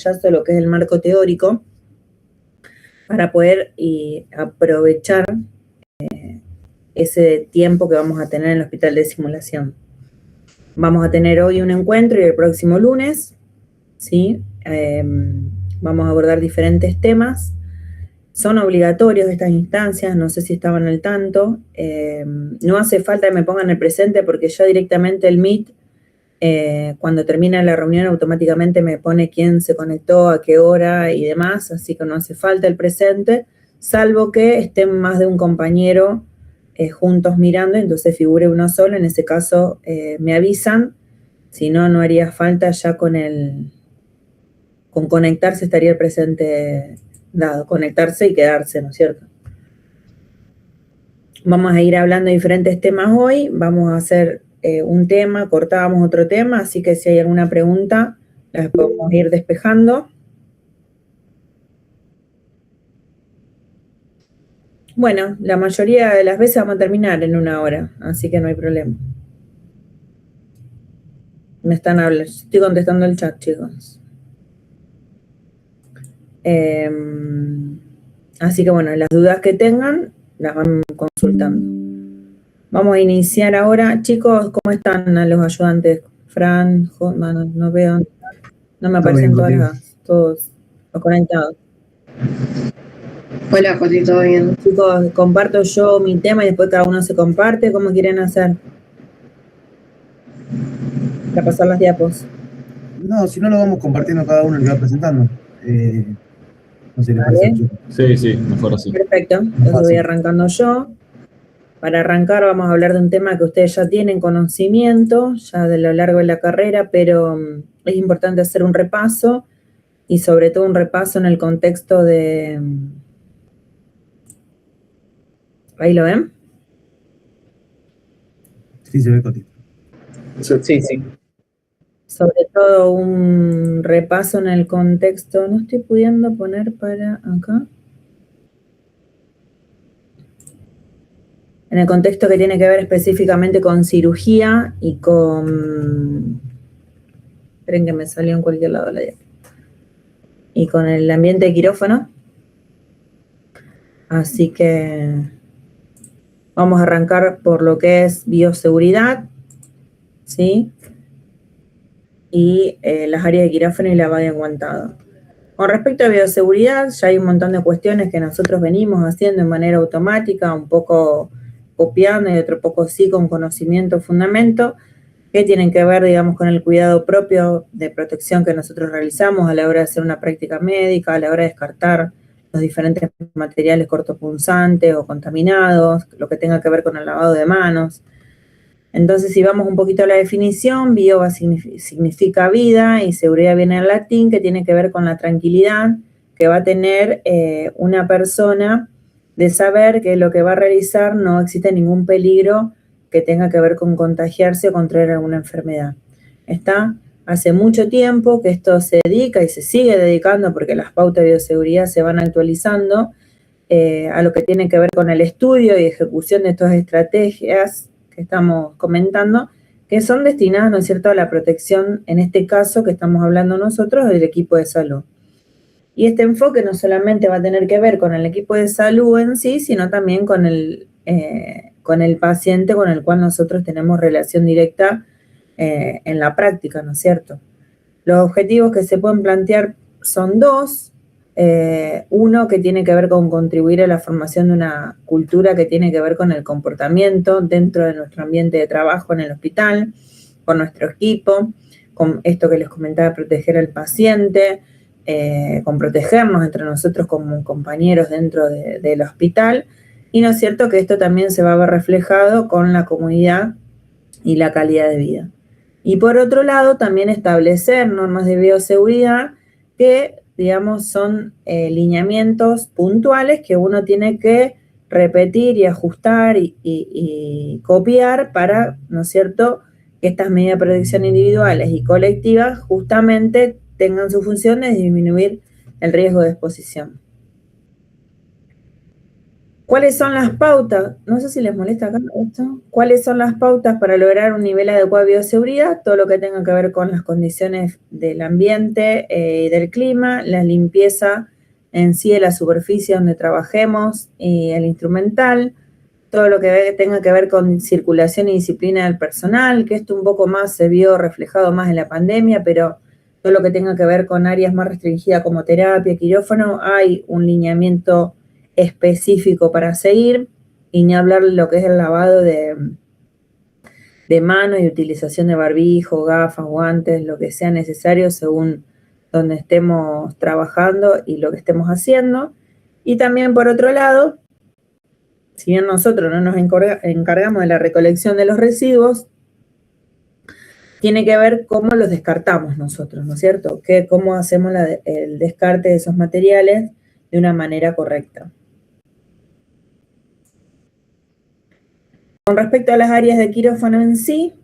pantallazo lo que es el marco teórico para poder aprovechar ese tiempo que vamos a tener en el hospital de simulación. Vamos a tener hoy un encuentro y el próximo lunes, ¿sí? Vamos a abordar diferentes temas. Son obligatorios estas instancias, no sé si estaban al tanto. No hace falta que me pongan el presente porque ya directamente el Meet, cuando termina la reunión, automáticamente me pone quién se conectó, a qué hora y demás, así que no hace falta el presente, salvo que estén más de un compañero juntos mirando, entonces figure uno solo. En ese caso me avisan, si no, no haría falta ya con conectarse estaría el presente dado, conectarse y quedarse, ¿no es cierto? Vamos a ir hablando de diferentes temas hoy, vamos a hacer un tema, cortábamos otro tema, así que si hay alguna pregunta, las podemos ir despejando. Bueno, la mayoría de las veces vamos a terminar en 1 hora, así que no hay problema. Me están hablando, estoy contestando el chat, chicos. Así que bueno, las dudas que tengan, las van consultando. Vamos a iniciar ahora. Chicos, ¿cómo están a los ayudantes? Fran, no veo, no me aparecen todos los conectados. Hola, José, ¿todo bien? Chicos, comparto yo mi tema y después cada uno se comparte. ¿Cómo quieren hacer? Para pasar las diapos. No, si no lo vamos compartiendo cada uno el que va presentando. No sé, ¿le parece? Sí, mejor así. Perfecto, entonces voy arrancando yo. Para arrancar vamos a hablar de un tema que ustedes ya tienen conocimiento, ya de lo largo de la carrera, pero es importante hacer un repaso, y sobre todo un repaso en el contexto de... ¿Ahí lo ven? Sí, se ve cortito. Sí. Sobre todo un repaso en el contexto, no estoy pudiendo poner para acá. En el contexto que tiene que ver específicamente con cirugía y con... Esperen que me salió en cualquier lado la diapositiva. Y con el ambiente de quirófano. Así que vamos a arrancar por lo que es bioseguridad, ¿sí? Y las áreas de quirófano y lavado de aguantado. Con respecto a bioseguridad, ya hay un montón de cuestiones que nosotros venimos haciendo de manera automática, un poco copiando y otro poco sí con conocimiento, fundamento, que tienen que ver, digamos, con el cuidado propio de protección que nosotros realizamos a la hora de hacer una práctica médica, a la hora de descartar los diferentes materiales cortopunzantes o contaminados, lo que tenga que ver con el lavado de manos. Entonces, si vamos un poquito a la definición, bio significa vida y seguridad viene en latín, que tiene que ver con la tranquilidad que va a tener una persona de saber que lo que va a realizar no existe ningún peligro que tenga que ver con contagiarse o contraer alguna enfermedad. Hace mucho tiempo que esto se dedica y se sigue dedicando, porque las pautas de bioseguridad se van actualizando, a lo que tiene que ver con el estudio y ejecución de estas estrategias que estamos comentando, que son destinadas, ¿no es cierto?, a la protección, en este caso que estamos hablando nosotros, del equipo de salud. Y este enfoque no solamente va a tener que ver con el equipo de salud en sí, sino también con el paciente con el cual nosotros tenemos relación directa en la práctica, ¿no es cierto? Los objetivos que se pueden plantear son dos. Uno que tiene que ver con contribuir a la formación de una cultura que tiene que ver con el comportamiento dentro de nuestro ambiente de trabajo en el hospital, con nuestro equipo, con esto que les comentaba, proteger al paciente, con protegernos entre nosotros como compañeros dentro del hospital, y no es cierto que esto también se va a ver reflejado con la comunidad y la calidad de vida. Y por otro lado, también establecer normas de bioseguridad que, digamos, son lineamientos puntuales que uno tiene que repetir y ajustar y copiar para, ¿no es cierto?, que estas medidas de protección individuales y colectivas justamente tengan su función de disminuir el riesgo de exposición. ¿Cuáles son las pautas? No sé si les molesta acá esto. ¿Cuáles son las pautas para lograr un nivel adecuado de bioseguridad? Todo lo que tenga que ver con las condiciones del ambiente y del clima, la limpieza en sí de la superficie donde trabajemos y el instrumental, todo lo que tenga que ver con circulación y disciplina del personal, que esto un poco más se vio reflejado más en la pandemia, pero todo lo que tenga que ver con áreas más restringidas como terapia, quirófano, hay un lineamiento específico para seguir, y ni hablar de lo que es el lavado de manos y utilización de barbijo, gafas, guantes, lo que sea necesario según donde estemos trabajando y lo que estemos haciendo. Y también, por otro lado, si bien nosotros no nos encargamos de la recolección de los residuos, tiene que ver cómo los descartamos nosotros, ¿no es cierto? Cómo hacemos el descarte de esos materiales de una manera correcta. Con respecto a las áreas de quirófano en sí,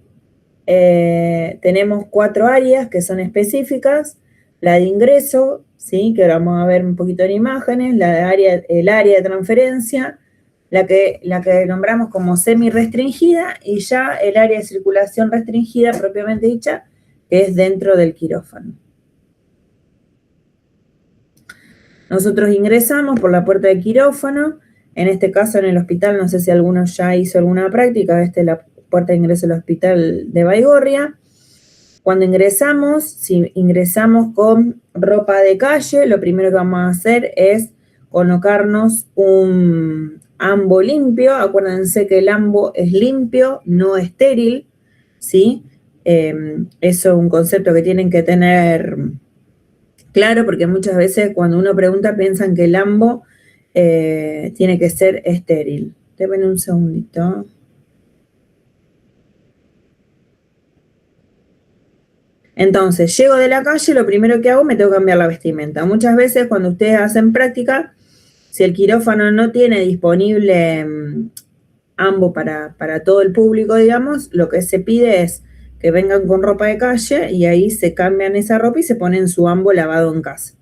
tenemos 4 áreas que son específicas. La de ingreso, ¿sí? Que ahora vamos a ver un poquito en imágenes, el área de transferencia, la que nombramos como semi-restringida, y ya el área de circulación restringida propiamente dicha, que es dentro del quirófano. Nosotros ingresamos por la puerta del quirófano, en este caso en el hospital, no sé si alguno ya hizo alguna práctica, esta es la puerta de ingreso del hospital de Baigorria. Cuando ingresamos, si ingresamos con ropa de calle, lo primero que vamos a hacer es colocarnos un ambo limpio. Acuérdense que el ambo es limpio, no estéril, ¿sí? Eso es un concepto que tienen que tener claro, porque muchas veces cuando uno pregunta piensan que el ambo tiene que ser estéril. Denme un segundito. Entonces, llego de la calle, lo primero que hago, me tengo que cambiar la vestimenta. Muchas veces cuando ustedes hacen práctica, si el quirófano no tiene disponible ambo para todo el público, digamos, lo que se pide es que vengan con ropa de calle y ahí se cambian esa ropa y se ponen su ambo lavado en casa.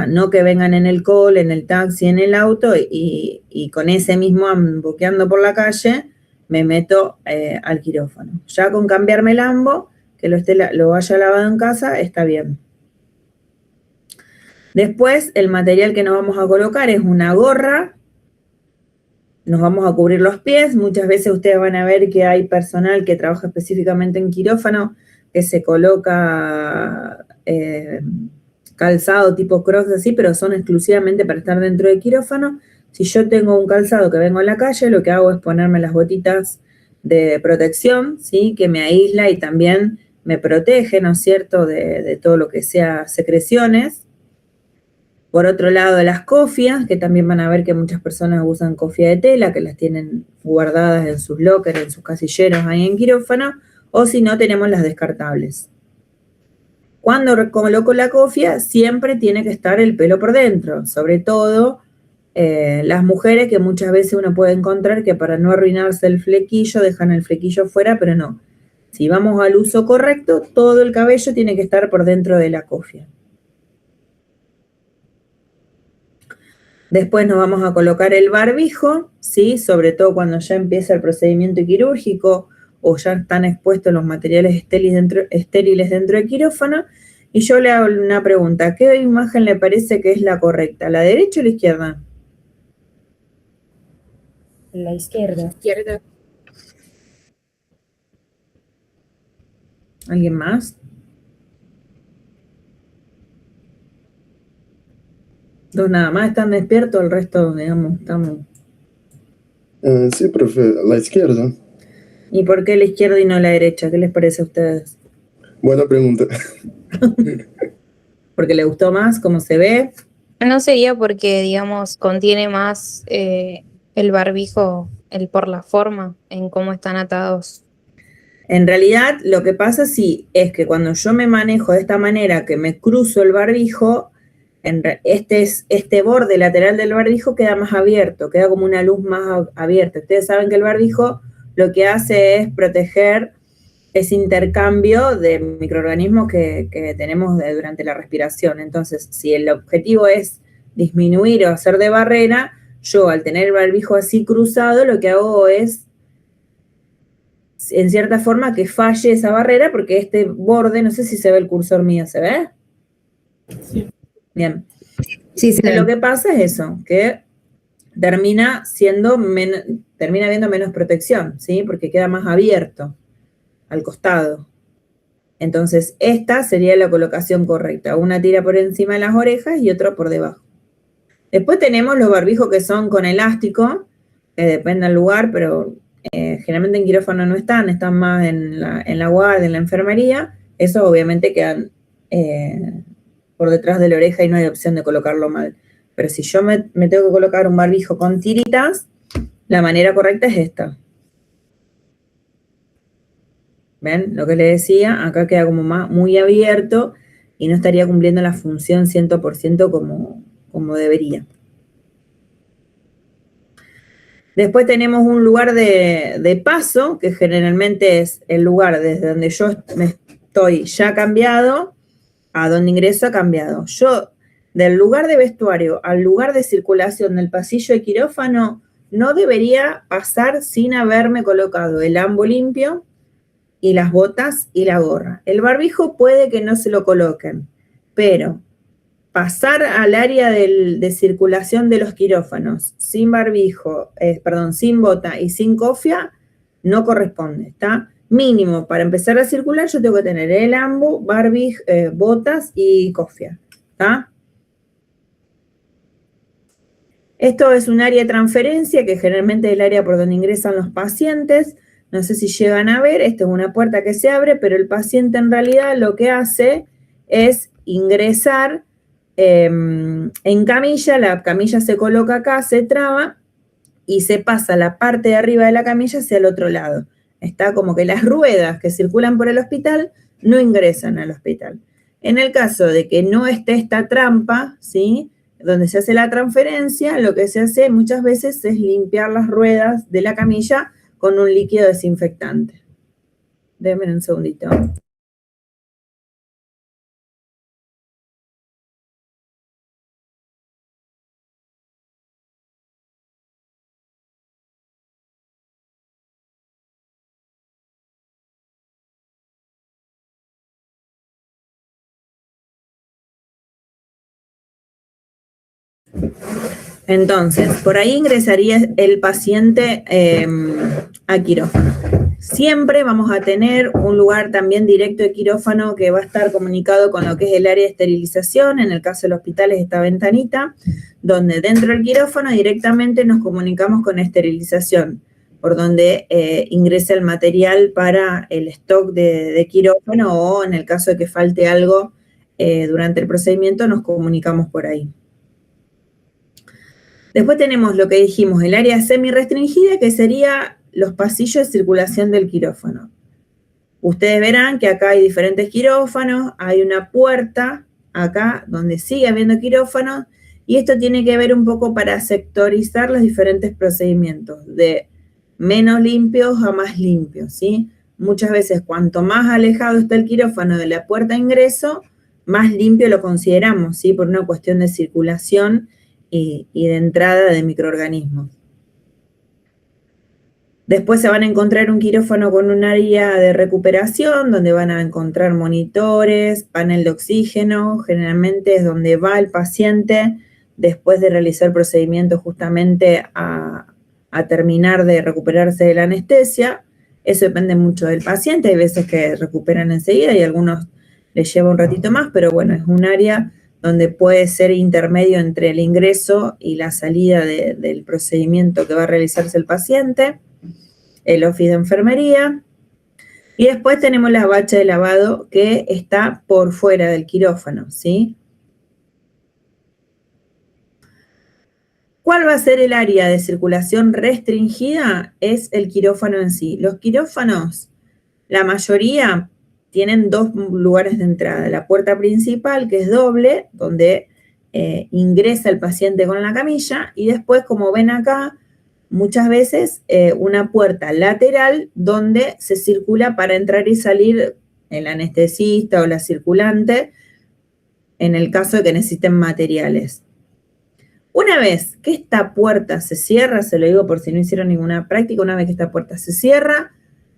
No que vengan en el call, en el taxi, en el auto y con ese mismo ambo que ando por la calle me meto al quirófano. Ya con cambiarme el ambo, que lo haya lavado en casa, está bien. Después, el material que nos vamos a colocar es una gorra. Nos vamos a cubrir los pies. Muchas veces ustedes van a ver que hay personal que trabaja específicamente en quirófano que se coloca calzado tipo Crocs así, pero son exclusivamente para estar dentro del quirófano. Si yo tengo un calzado que vengo en la calle, lo que hago es ponerme las botitas de protección, ¿sí? Que me aísla y también me protege, ¿no es cierto?, de todo lo que sea secreciones. Por otro lado, las cofias, que también van a ver que muchas personas usan cofia de tela, que las tienen guardadas en sus lockers, en sus casilleros ahí en quirófano, o si no, tenemos las descartables. Cuando coloco la cofia, siempre tiene que estar el pelo por dentro, sobre todo las mujeres, que muchas veces uno puede encontrar que para no arruinarse el flequillo, dejan el flequillo fuera, pero no. Si vamos al uso correcto, todo el cabello tiene que estar por dentro de la cofia. Después nos vamos a colocar el barbijo, ¿sí? Sobre todo cuando ya empieza el procedimiento quirúrgico o ya están expuestos los materiales estériles dentro del quirófano. Y yo le hago una pregunta, ¿qué imagen le parece que es la correcta? ¿La derecha o la izquierda? La izquierda. Izquierda. ¿Alguien más? Dos nada más están despiertos, el resto, digamos, estamos... Sí, profe, la izquierda. ¿Y por qué la izquierda y no la derecha? ¿Qué les parece a ustedes? Buena pregunta. ¿Porque le gustó más cómo se ve? No sería porque, digamos, contiene más el barbijo, por la forma en cómo están atados. En realidad, lo que pasa sí es que cuando yo me manejo de esta manera, que me cruzo el barbijo, este borde lateral del barbijo queda más abierto, queda como una luz más abierta. Ustedes saben que el barbijo lo que hace es proteger ese intercambio de microorganismos que tenemos durante la respiración. Entonces, si el objetivo es disminuir o hacer de barrera, yo al tener el barbijo así cruzado, lo que hago es, en cierta forma, que falle esa barrera, porque este borde, no sé si se ve el cursor mío, ¿se ve? Sí. Bien. Sí, se Lo ve. que pasa es eso, que termina habiendo menos protección, ¿sí? Porque queda más abierto al costado. Entonces, esta sería la colocación correcta. Una tira por encima de las orejas y otra por debajo. Después tenemos los barbijos que son con elástico, que depende del lugar, pero generalmente en quirófano no están más en la guardia, en la enfermería. Esos obviamente quedan por detrás de la oreja y no hay opción de colocarlo mal. Pero si yo me tengo que colocar un barbijo con tiritas, la manera correcta es esta. ¿Ven? Lo que les decía, acá queda como muy abierto y no estaría cumpliendo la función 100% como debería. Después tenemos un lugar de paso, que generalmente es el lugar desde donde yo me estoy ya cambiado, a donde ingreso ha cambiado. Yo, del lugar de vestuario al lugar de circulación del pasillo de quirófano, no debería pasar sin haberme colocado el ambo limpio y las botas y la gorra. El barbijo puede que no se lo coloquen, pero pasar al área de circulación de los quirófanos sin barbijo, sin bota y sin cofia, no corresponde, ¿está? Mínimo, para empezar a circular yo tengo que tener el ambo, barbijo, botas y cofia, ¿está? Esto es un área de transferencia que generalmente es el área por donde ingresan los pacientes. No sé si llegan a ver, esta es una puerta que se abre, pero el paciente en realidad lo que hace es ingresar en camilla, la camilla se coloca acá, se traba y se pasa la parte de arriba de la camilla hacia el otro lado. Está como que las ruedas que circulan por el hospital no ingresan al hospital. En el caso de que no esté esta trampa, ¿sí?, donde se hace la transferencia, lo que se hace muchas veces es limpiar las ruedas de la camilla con un líquido desinfectante. Denme un segundito. Entonces, por ahí ingresaría el paciente a quirófano. Siempre vamos a tener un lugar también directo de quirófano que va a estar comunicado con lo que es el área de esterilización. En el caso del hospital es esta ventanita, donde dentro del quirófano directamente nos comunicamos con esterilización, por donde ingresa el material para el stock de quirófano, o en el caso de que falte algo durante el procedimiento nos comunicamos por ahí. Después tenemos lo que dijimos, el área semi-restringida, que sería los pasillos de circulación del quirófano. Ustedes verán que acá hay diferentes quirófanos, hay una puerta acá donde sigue habiendo quirófanos, y esto tiene que ver un poco para sectorizar los diferentes procedimientos, de menos limpios a más limpios, ¿sí? Muchas veces, cuanto más alejado está el quirófano de la puerta de ingreso, más limpio lo consideramos, ¿sí?, por una cuestión de circulación y de entrada de microorganismos. Después se van a encontrar un quirófano con un área de recuperación, donde van a encontrar monitores, panel de oxígeno, generalmente es donde va el paciente después de realizar el procedimiento justamente a terminar de recuperarse de la anestesia. Eso depende mucho del paciente, hay veces que recuperan enseguida y a algunos les lleva un ratito más, pero bueno, es un área donde puede ser intermedio entre el ingreso y la salida del procedimiento que va a realizarse el paciente, el office de enfermería, y después tenemos la bacha de lavado que está por fuera del quirófano, ¿sí? ¿Cuál va a ser el área de circulación restringida? Es el quirófano en sí. Los quirófanos, la mayoría, tienen dos lugares de entrada. La puerta principal, que es doble, donde ingresa el paciente con la camilla, y después, como ven acá, muchas veces una puerta lateral donde se circula para entrar y salir el anestesista o la circulante en el caso de que necesiten materiales. Una Una vez que esta puerta se cierra, se lo digo por si no hicieron ninguna práctica, una vez que esta puerta se cierra,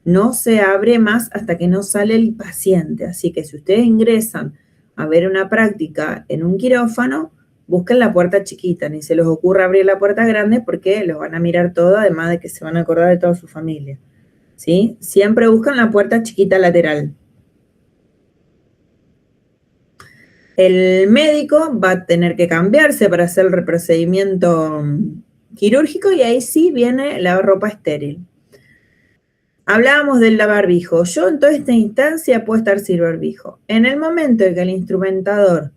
no se abre más hasta que no sale el paciente. Así que si ustedes ingresan a ver una práctica en un quirófano, busquen la puerta chiquita, ni se les ocurra abrir la puerta grande porque los van a mirar todo, además de que se van a acordar de toda su familia, ¿sí? Siempre buscan la puerta chiquita lateral. El médico va a tener que cambiarse para hacer el procedimiento quirúrgico y ahí sí viene la ropa estéril. Hablábamos del barbijo. Yo en toda esta instancia puedo estar sin barbijo. En el momento en que el instrumentador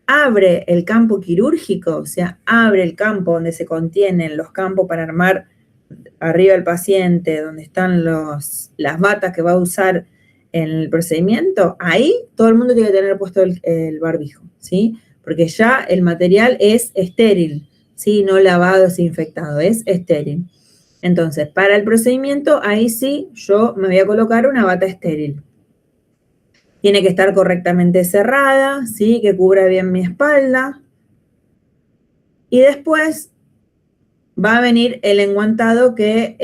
abre el campo quirúrgico, o sea, abre el campo donde se contienen los campos para armar arriba el paciente, donde están las batas que va a usar en el procedimiento, ahí todo el mundo tiene que tener puesto el barbijo, ¿sí? Porque ya el material es estéril, ¿sí? No lavado, desinfectado, es estéril. Entonces, para el procedimiento, ahí sí yo me voy a colocar una bata estéril. Tiene que estar correctamente cerrada, ¿sí? Que cubra bien mi espalda. Y después va a venir el enguantado que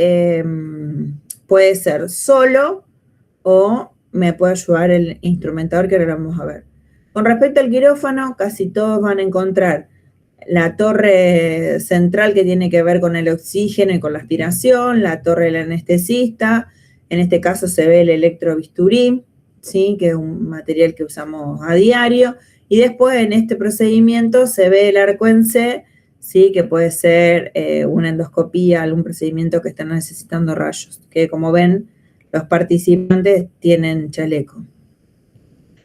puede ser solo o me puede ayudar el instrumentador, que ahora vamos a ver. Con respecto al quirófano, casi todos van a encontrar la torre central que tiene que ver con el oxígeno y con la aspiración, la torre del anestesista, en este caso se ve el electrobisturí, ¿sí? Que es un material que usamos a diario, y después en este procedimiento se ve el arco en C, ¿sí? Que puede ser una endoscopía, algún procedimiento que están necesitando rayos, que como ven, los participantes tienen chaleco.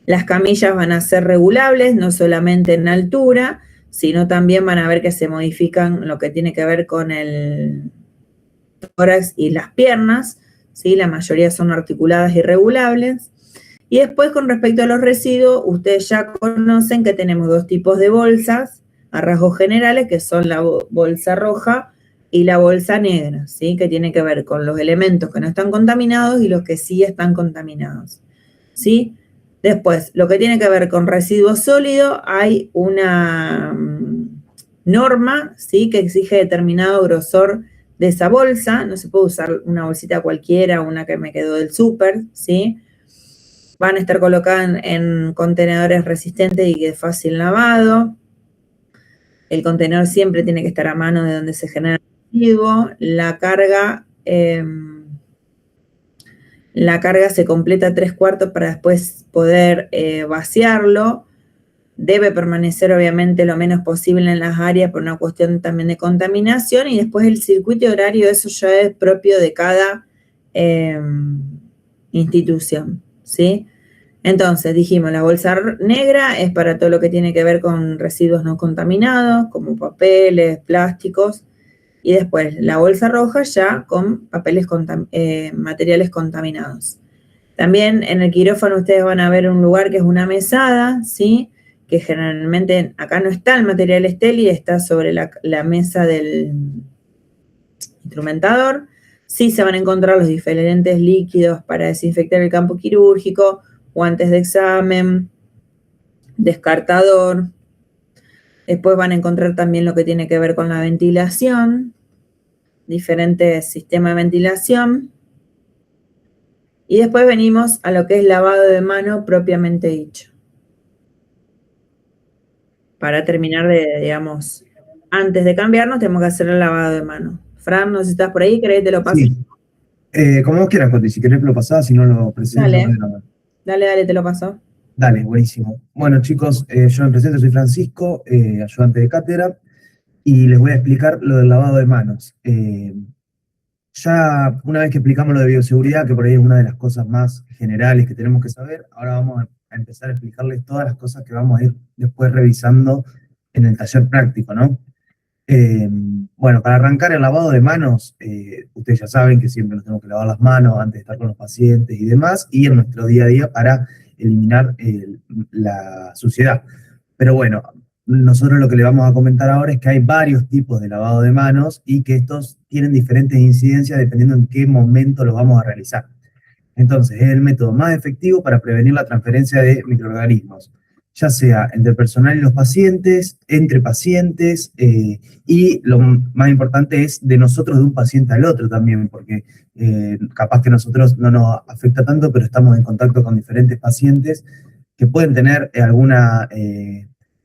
Las camillas van a ser regulables, no solamente en altura, sino también van a ver que se modifican lo que tiene que ver con el tórax y las piernas, ¿sí? La mayoría son articuladas y regulables. Y después, con respecto a los residuos, ustedes ya conocen que tenemos dos tipos de bolsas, a rasgos generales, que son la bolsa roja y la bolsa negra, ¿sí? Que tiene que ver con los elementos que no están contaminados y los que sí están contaminados, ¿sí? Después, lo que tiene que ver con residuos sólidos, hay una norma, ¿sí? Que exige determinado grosor de esa bolsa. No se puede usar una bolsita cualquiera, una que me quedó del súper, ¿sí? Van a estar colocadas en contenedores resistentes y de fácil lavado. El contenedor siempre tiene que estar a mano de donde se genera el residuo. La carga se completa 3/4 para después poder vaciarlo. Debe permanecer obviamente lo menos posible en las áreas por una cuestión también de contaminación, y después el circuito horario, eso ya es propio de cada institución, ¿sí? Entonces dijimos, la bolsa negra es para todo lo que tiene que ver con residuos no contaminados, como papeles, plásticos, y después la bolsa roja ya con materiales contaminados. También en el quirófano ustedes van a ver un lugar que es una mesada, ¿sí? Que generalmente acá no está el material estéril, está sobre la mesa del instrumentador. Sí se van a encontrar los diferentes líquidos para desinfectar el campo quirúrgico, guantes de examen, descartador. Después van a encontrar también lo que tiene que ver con la ventilación, diferentes sistemas de ventilación. Y después venimos a lo que es lavado de mano propiamente dicho. Para terminar digamos, antes de cambiarnos tenemos que hacer el lavado de mano. Fran, no sé si estás por ahí, ¿querés que te lo pase? Sí. Como vos quieras, Coti, si querés me lo pasás, si no lo presento. Dale, te lo paso. Dale, buenísimo. Bueno, chicos, yo me presento, soy Francisco, ayudante de cátedra, y les voy a explicar lo del lavado de manos. Ya una vez que explicamos lo de bioseguridad, que por ahí es una de las cosas más generales que tenemos que saber, ahora vamos a empezar a explicarles todas las cosas que vamos a ir después revisando en el taller práctico, ¿no? Bueno, para arrancar el lavado de manos, ustedes ya saben que siempre nos tenemos que lavar las manos antes de estar con los pacientes y demás, y en nuestro día a día para eliminar la suciedad. Pero bueno, nosotros lo que le vamos a comentar ahora es que hay varios tipos de lavado de manos y que estos tienen diferentes incidencias dependiendo en qué momento los vamos a realizar. Entonces, es el método más efectivo para prevenir la transferencia de microorganismos ya sea entre el personal y los pacientes, entre pacientes, y lo más importante es de nosotros, de un paciente al otro también, porque capaz que a nosotros no nos afecta tanto, pero estamos en contacto con diferentes pacientes que pueden tener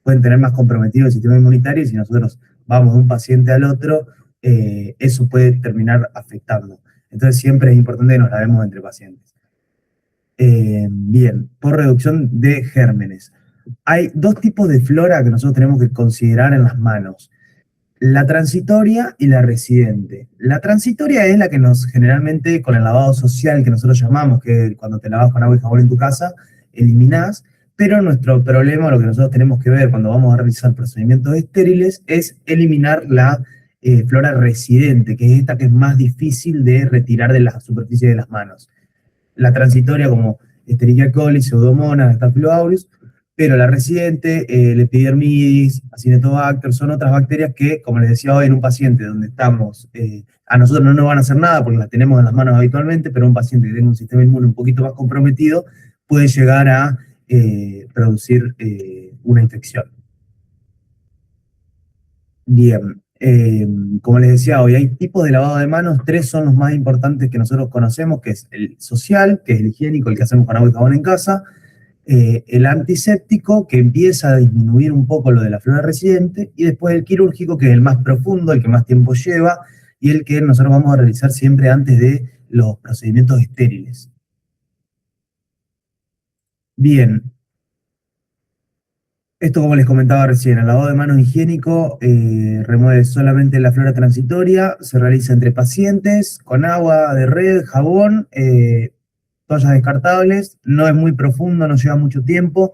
pueden tener más comprometido el sistema inmunitario, y si nosotros vamos de un paciente al otro, eso puede terminar afectando. Entonces siempre es importante que nos lavemos entre pacientes. Bien, por reducción de gérmenes. Hay dos tipos de flora que nosotros tenemos que considerar en las manos: la transitoria y la residente. La transitoria es la que generalmente con el lavado social que nosotros llamamos, que cuando te lavas con agua y jabón en tu casa, eliminás, pero nuestro problema, lo que nosotros tenemos que ver cuando vamos a realizar procedimientos estériles, es eliminar la flora residente, que es esta que es más difícil de retirar de la superficie de las manos. La transitoria como Escherichia coli, Pseudomonas, Staphylococcus aureus, pero la residente, el Epidermidis, Acinetobacter, son otras bacterias que, como les decía hoy, en un paciente donde estamos, a nosotros no nos van a hacer nada porque las tenemos en las manos habitualmente, pero un paciente que tenga un sistema inmune un poquito más comprometido puede llegar a producir una infección. Bien, como les decía hoy, hay tipos de lavado de manos, 3 son los más importantes que nosotros conocemos, que es el social, que es el higiénico, el que hacemos con agua y jabón en casa, el antiséptico, que empieza a disminuir un poco lo de la flora residente, y después el quirúrgico, que es el más profundo, el que más tiempo lleva, y el que nosotros vamos a realizar siempre antes de los procedimientos estériles. Bien. Esto, como les comentaba recién, el lavado de manos higiénico remueve solamente la flora transitoria, se realiza entre pacientes, con agua de red, jabón, toallas descartables, no es muy profundo, no lleva mucho tiempo,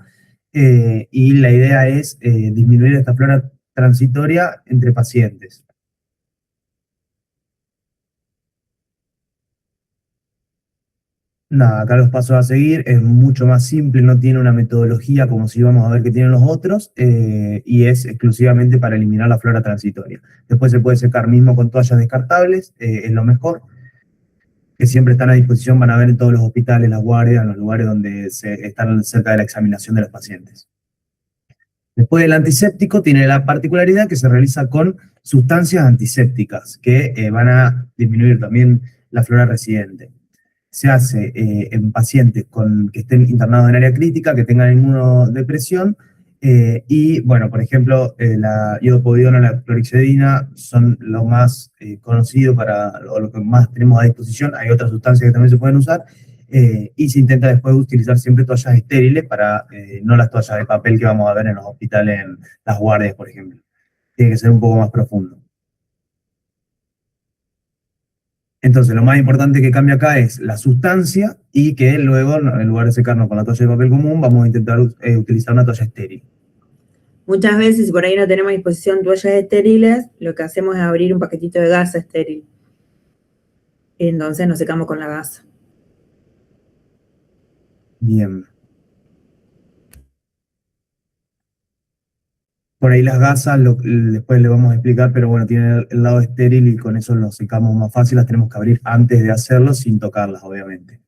y la idea es disminuir esta flora transitoria entre pacientes. Nada, acá los pasos a seguir es mucho más simple, no tiene una metodología como si íbamos a ver que tienen los otros, y es exclusivamente para eliminar la flora transitoria. Después se puede secar mismo con toallas descartables, es lo mejor, que siempre están a disposición, van a ver en todos los hospitales, las guardias, en los lugares donde están cerca de la examinación de los pacientes. Después el antiséptico tiene la particularidad que se realiza con sustancias antisépticas, que van a disminuir también la flora residente. Se hace en pacientes que estén internados en área crítica, que tengan inmunodepresión, y, bueno, por ejemplo, la iodopovidona, la clorhexidina son lo más conocido o lo que más tenemos a disposición. Hay otras sustancias que también se pueden usar, y se intenta después utilizar siempre toallas estériles para no las toallas de papel que vamos a ver en los hospitales, en las guardias, por ejemplo. Tiene que ser un poco más profundo. Entonces, lo más importante que cambia acá es la sustancia, y que luego, en lugar de secarnos con la toalla de papel común, vamos a intentar utilizar una toalla estéril. Muchas veces, si por ahí no tenemos a disposición toallas estériles, lo que hacemos es abrir un paquetito de gasa estéril. Y entonces nos secamos con la gasa. Bien. Por ahí las gasas, después le vamos a explicar, pero bueno, tienen el lado estéril y con eso lo secamos más fácil, las tenemos que abrir antes de hacerlo sin tocarlas, obviamente.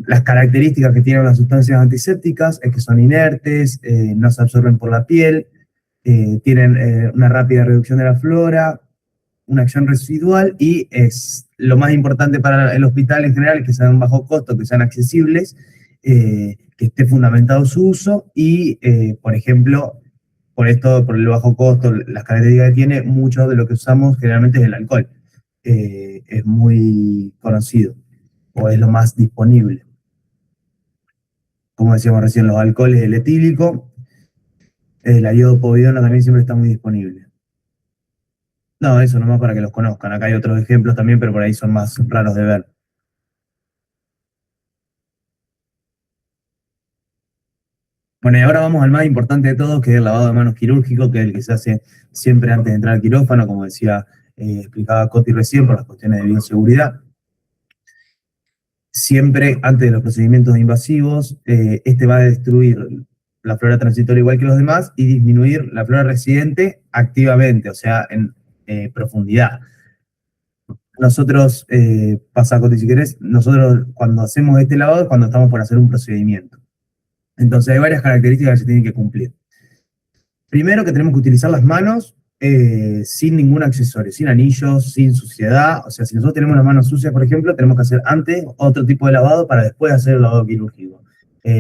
Las características que tienen las sustancias antisépticas es que son inertes, no se absorben por la piel, tienen una rápida reducción de la flora, una acción residual, y es lo más importante para el hospital en general, que sean bajo costo, que sean accesibles, que esté fundamentado su uso, y, por ejemplo, por el bajo costo, las características que tiene, mucho de lo que usamos generalmente es el alcohol. Es muy conocido, o es lo más disponible. Como decíamos recién, los alcoholes, el etílico, la iodopovidona también siempre está muy disponible. No, eso nomás para que los conozcan. Acá hay otros ejemplos también, pero por ahí son más raros de ver. Bueno, y ahora vamos al más importante de todos, que es el lavado de manos quirúrgico, que es el que se hace siempre antes de entrar al quirófano, como decía, explicaba Coti recién, por las cuestiones de bioseguridad. Siempre antes de los procedimientos invasivos, este va a destruir la flora transitoria igual que los demás y disminuir la flora residente activamente, o sea, en profundidad. Nosotros, pasa Coti si querés, nosotros cuando hacemos este lavado es cuando estamos por hacer un procedimiento. Entonces hay varias características que se tienen que cumplir. Primero que tenemos que utilizar las manos sin ningún accesorio, sin anillos, sin suciedad. O sea, si nosotros tenemos las manos sucias, por ejemplo, tenemos que hacer antes otro tipo de lavado para después hacer el lavado quirúrgico.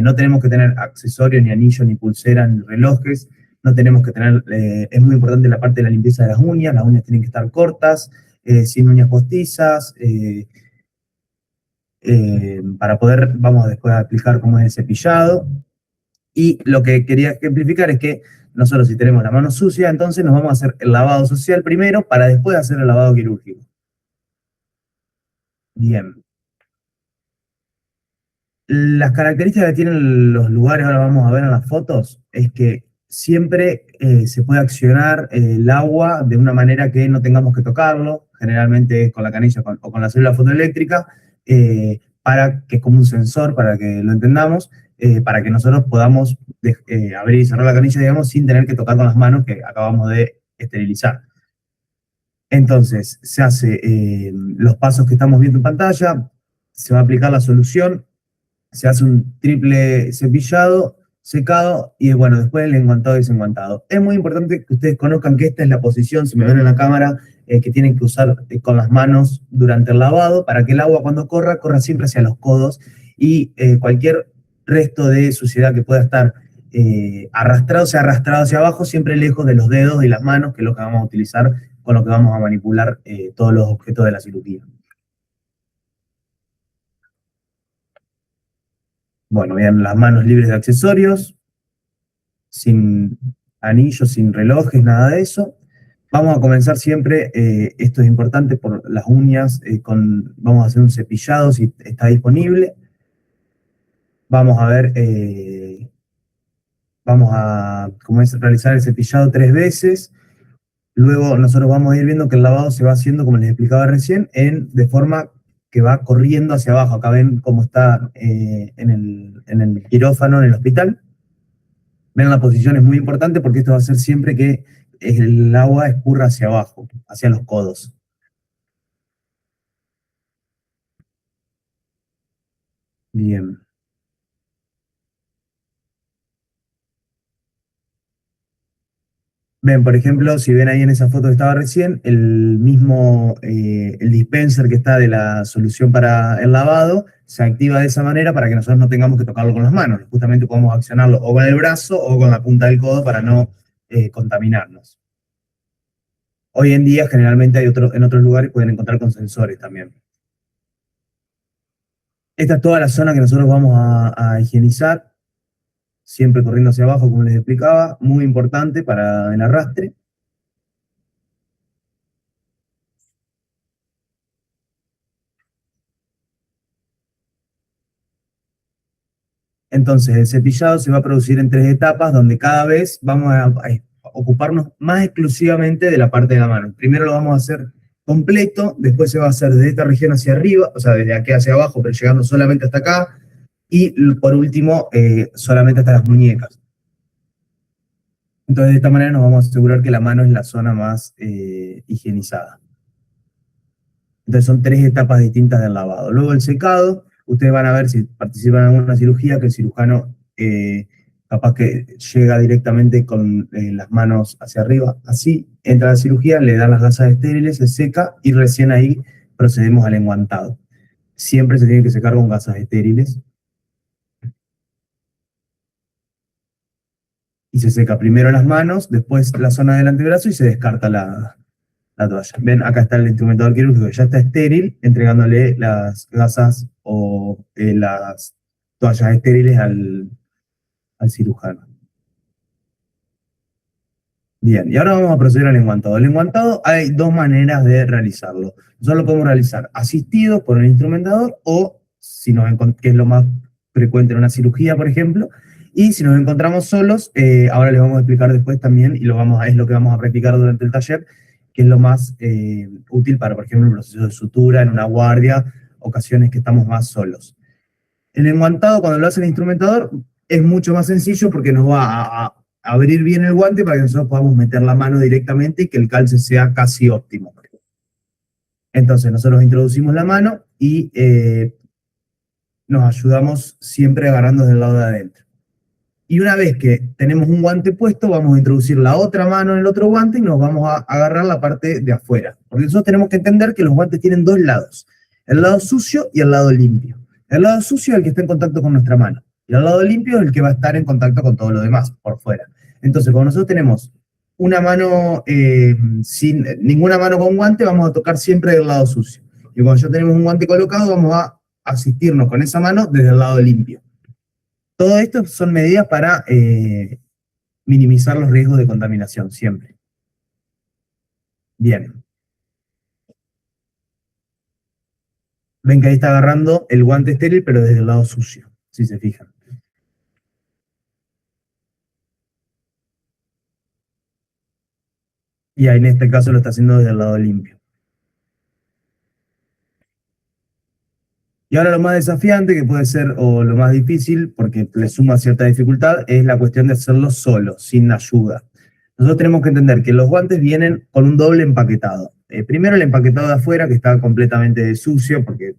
No tenemos que tener accesorios, ni anillos, ni pulseras, ni relojes. No tenemos que tener, es muy importante la parte de la limpieza de las uñas tienen que estar cortas, sin uñas postizas, para poder, vamos después a explicar cómo es el cepillado. Y lo que quería ejemplificar es que nosotros si tenemos la mano sucia, entonces nos vamos a hacer el lavado social primero para después hacer el lavado quirúrgico. Bien. Las características que tienen los lugares, ahora vamos a ver en las fotos, es que siempre se puede accionar el agua de una manera que no tengamos que tocarlo, generalmente es con la canilla o con la célula fotoeléctrica, para que es como un sensor, para que lo entendamos, para que nosotros podamos abrir y cerrar la canilla, digamos, sin tener que tocar con las manos que acabamos de esterilizar. Entonces, se hace los pasos que estamos viendo en pantalla, se va a aplicar la solución, se hace un triple cepillado, secado, y bueno, después el enguantado y desenguantado. Es muy importante que ustedes conozcan que esta es la posición, si me ven en la cámara, que tienen que usar con las manos durante el lavado, para que el agua cuando corra siempre hacia los codos, y cualquier resto de suciedad que pueda estar arrastrado, sea arrastrado hacia abajo, siempre lejos de los dedos y las manos, que es lo que vamos a utilizar con lo que vamos a manipular todos los objetos de la cirugía. Bueno, vean las manos libres de accesorios, sin anillos, sin relojes, nada de eso. Vamos a comenzar siempre, esto es importante por las uñas, vamos a hacer un cepillado si está disponible. Vamos a ver, vamos a realizar el cepillado 3 veces. Luego nosotros vamos a ir viendo que el lavado se va haciendo, como les explicaba recién, de forma que va corriendo hacia abajo. Acá ven cómo está en el quirófano, en el hospital. Ven, la posición es muy importante porque esto va a hacer siempre que el agua escurra hacia abajo, hacia los codos. Bien. Ven, por ejemplo, si ven ahí en esa foto que estaba recién, el dispenser que está de la solución para el lavado se activa de esa manera para que nosotros no tengamos que tocarlo con las manos. Justamente podemos accionarlo o con el brazo o con la punta del codo para no contaminarnos. Hoy en día, generalmente en otros lugares pueden encontrar con sensores también. Esta es toda la zona que nosotros vamos a higienizar, siempre corriendo hacia abajo, como les explicaba, muy importante para el arrastre. Entonces, el cepillado se va a producir en 3 etapas, donde cada vez vamos a ocuparnos más exclusivamente de la parte de la mano. Primero lo vamos a hacer completo, después se va a hacer desde esta región hacia arriba, o sea, desde aquí hacia abajo, pero llegando solamente hasta acá, y por último, solamente hasta las muñecas. Entonces, de esta manera nos vamos a asegurar que la mano es la zona más higienizada. Entonces, son 3 etapas distintas del lavado. Luego el secado, ustedes van a ver si participan en alguna cirugía, que el cirujano capaz que llega directamente con las manos hacia arriba, así, entra a la cirugía, le dan las gasas estériles, se seca, y recién ahí procedemos al enguantado. Siempre se tiene que secar con gasas estériles. Y se seca primero las manos, después la zona del antebrazo y se descarta la toalla. Ven, acá está el instrumentador quirúrgico que ya está estéril, entregándole las gasas o las toallas estériles al cirujano. Bien, y ahora vamos a proceder al enguantado. El enguantado hay 2 maneras de realizarlo. Nosotros lo podemos realizar asistidos por el instrumentador o, que es lo más frecuente en una cirugía, por ejemplo. Y si nos encontramos solos, ahora les vamos a explicar después también, y es lo que vamos a practicar durante el taller, que es lo más útil para, por ejemplo, un proceso de sutura, en una guardia, ocasiones que estamos más solos. El enguantado, cuando lo hace el instrumentador, es mucho más sencillo porque nos va a abrir bien el guante para que nosotros podamos meter la mano directamente y que el calce sea casi óptimo. Entonces, nosotros introducimos la mano y nos ayudamos siempre agarrando del lado de adentro. Y una vez que tenemos un guante puesto, vamos a introducir la otra mano en el otro guante y nos vamos a agarrar la parte de afuera. Porque nosotros tenemos que entender que los guantes tienen dos lados, el lado sucio y el lado limpio. El lado sucio es el que está en contacto con nuestra mano, y el lado limpio es el que va a estar en contacto con todo lo demás, por fuera. Entonces, cuando nosotros tenemos una mano sin ninguna mano con guante, vamos a tocar siempre del lado sucio. Y cuando ya tenemos un guante colocado, vamos a asistirnos con esa mano desde el lado limpio. Todo esto son medidas para minimizar los riesgos de contaminación, siempre. Bien. Ven que ahí está agarrando el guante estéril, pero desde el lado sucio, si se fijan. Y ahí en este caso lo está haciendo desde el lado limpio. Y ahora lo más desafiante, que puede ser, o lo más difícil, porque le suma cierta dificultad, es la cuestión de hacerlo solo, sin ayuda. Nosotros tenemos que entender que los guantes vienen con un doble empaquetado. Primero el empaquetado de afuera, que está completamente sucio, porque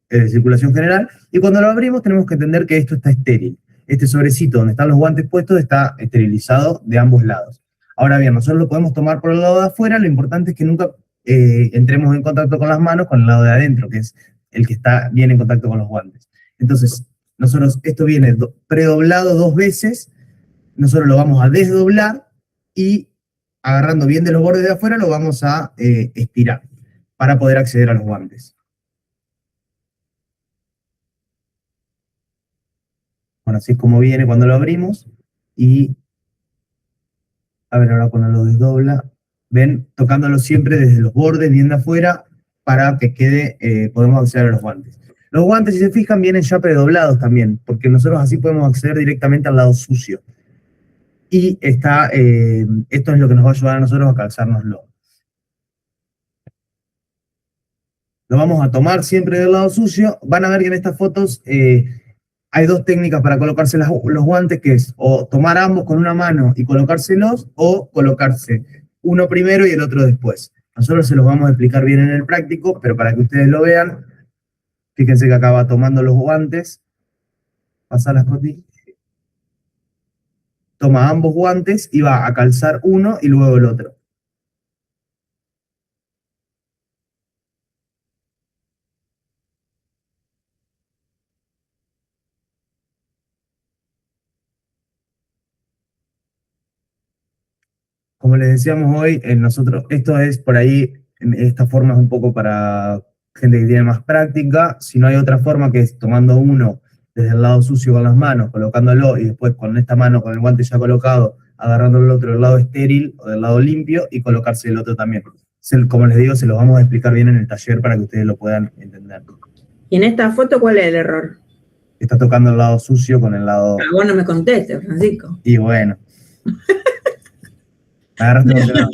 es de circulación general, y cuando lo abrimos tenemos que entender que esto está estéril. Este sobrecito donde están los guantes puestos está esterilizado de ambos lados. Ahora bien, nosotros lo podemos tomar por el lado de afuera, lo importante es que nunca entremos en contacto con las manos con el lado de adentro, que es el que viene en contacto con los guantes. Entonces, nosotros, esto viene predoblado 2 veces, nosotros lo vamos a desdoblar y agarrando bien de los bordes de afuera lo vamos a estirar para poder acceder a los guantes. Bueno, así es como viene cuando lo abrimos y, a ver, ahora cuando lo desdobla, ven, tocándolo siempre desde los bordes, bien de afuera, para que quede, podemos acceder a los guantes. Los guantes, si se fijan, vienen ya predoblados también, porque nosotros así podemos acceder directamente al lado sucio. Y esto es lo que nos va a ayudar a nosotros a calzárnoslo. Lo vamos a tomar siempre del lado sucio. Van a ver que en estas fotos hay 2 técnicas para colocarse los guantes, que es o tomar ambos con una mano y colocárselos, o colocarse uno primero y el otro después. Nosotros se los vamos a explicar bien en el práctico, pero para que ustedes lo vean, fíjense que acá va tomando los guantes, pasa las cotillas, toma ambos guantes y va a calzar uno y luego el otro. Como les decíamos hoy, nosotros, esto es por ahí, esta forma es un poco para gente que tiene más práctica. Si no hay otra forma, que es tomando uno desde el lado sucio con las manos, colocándolo, y después con esta mano, con el guante ya colocado, agarrando el otro del lado estéril o del lado limpio y colocarse el otro también. Como les digo, se los vamos a explicar bien en el taller para que ustedes lo puedan entender. ¿Y en esta foto cuál es el error? Está tocando el lado sucio con el lado... Ah, vos no me contestes, Francisco. Y bueno. Agarraste el otro lado.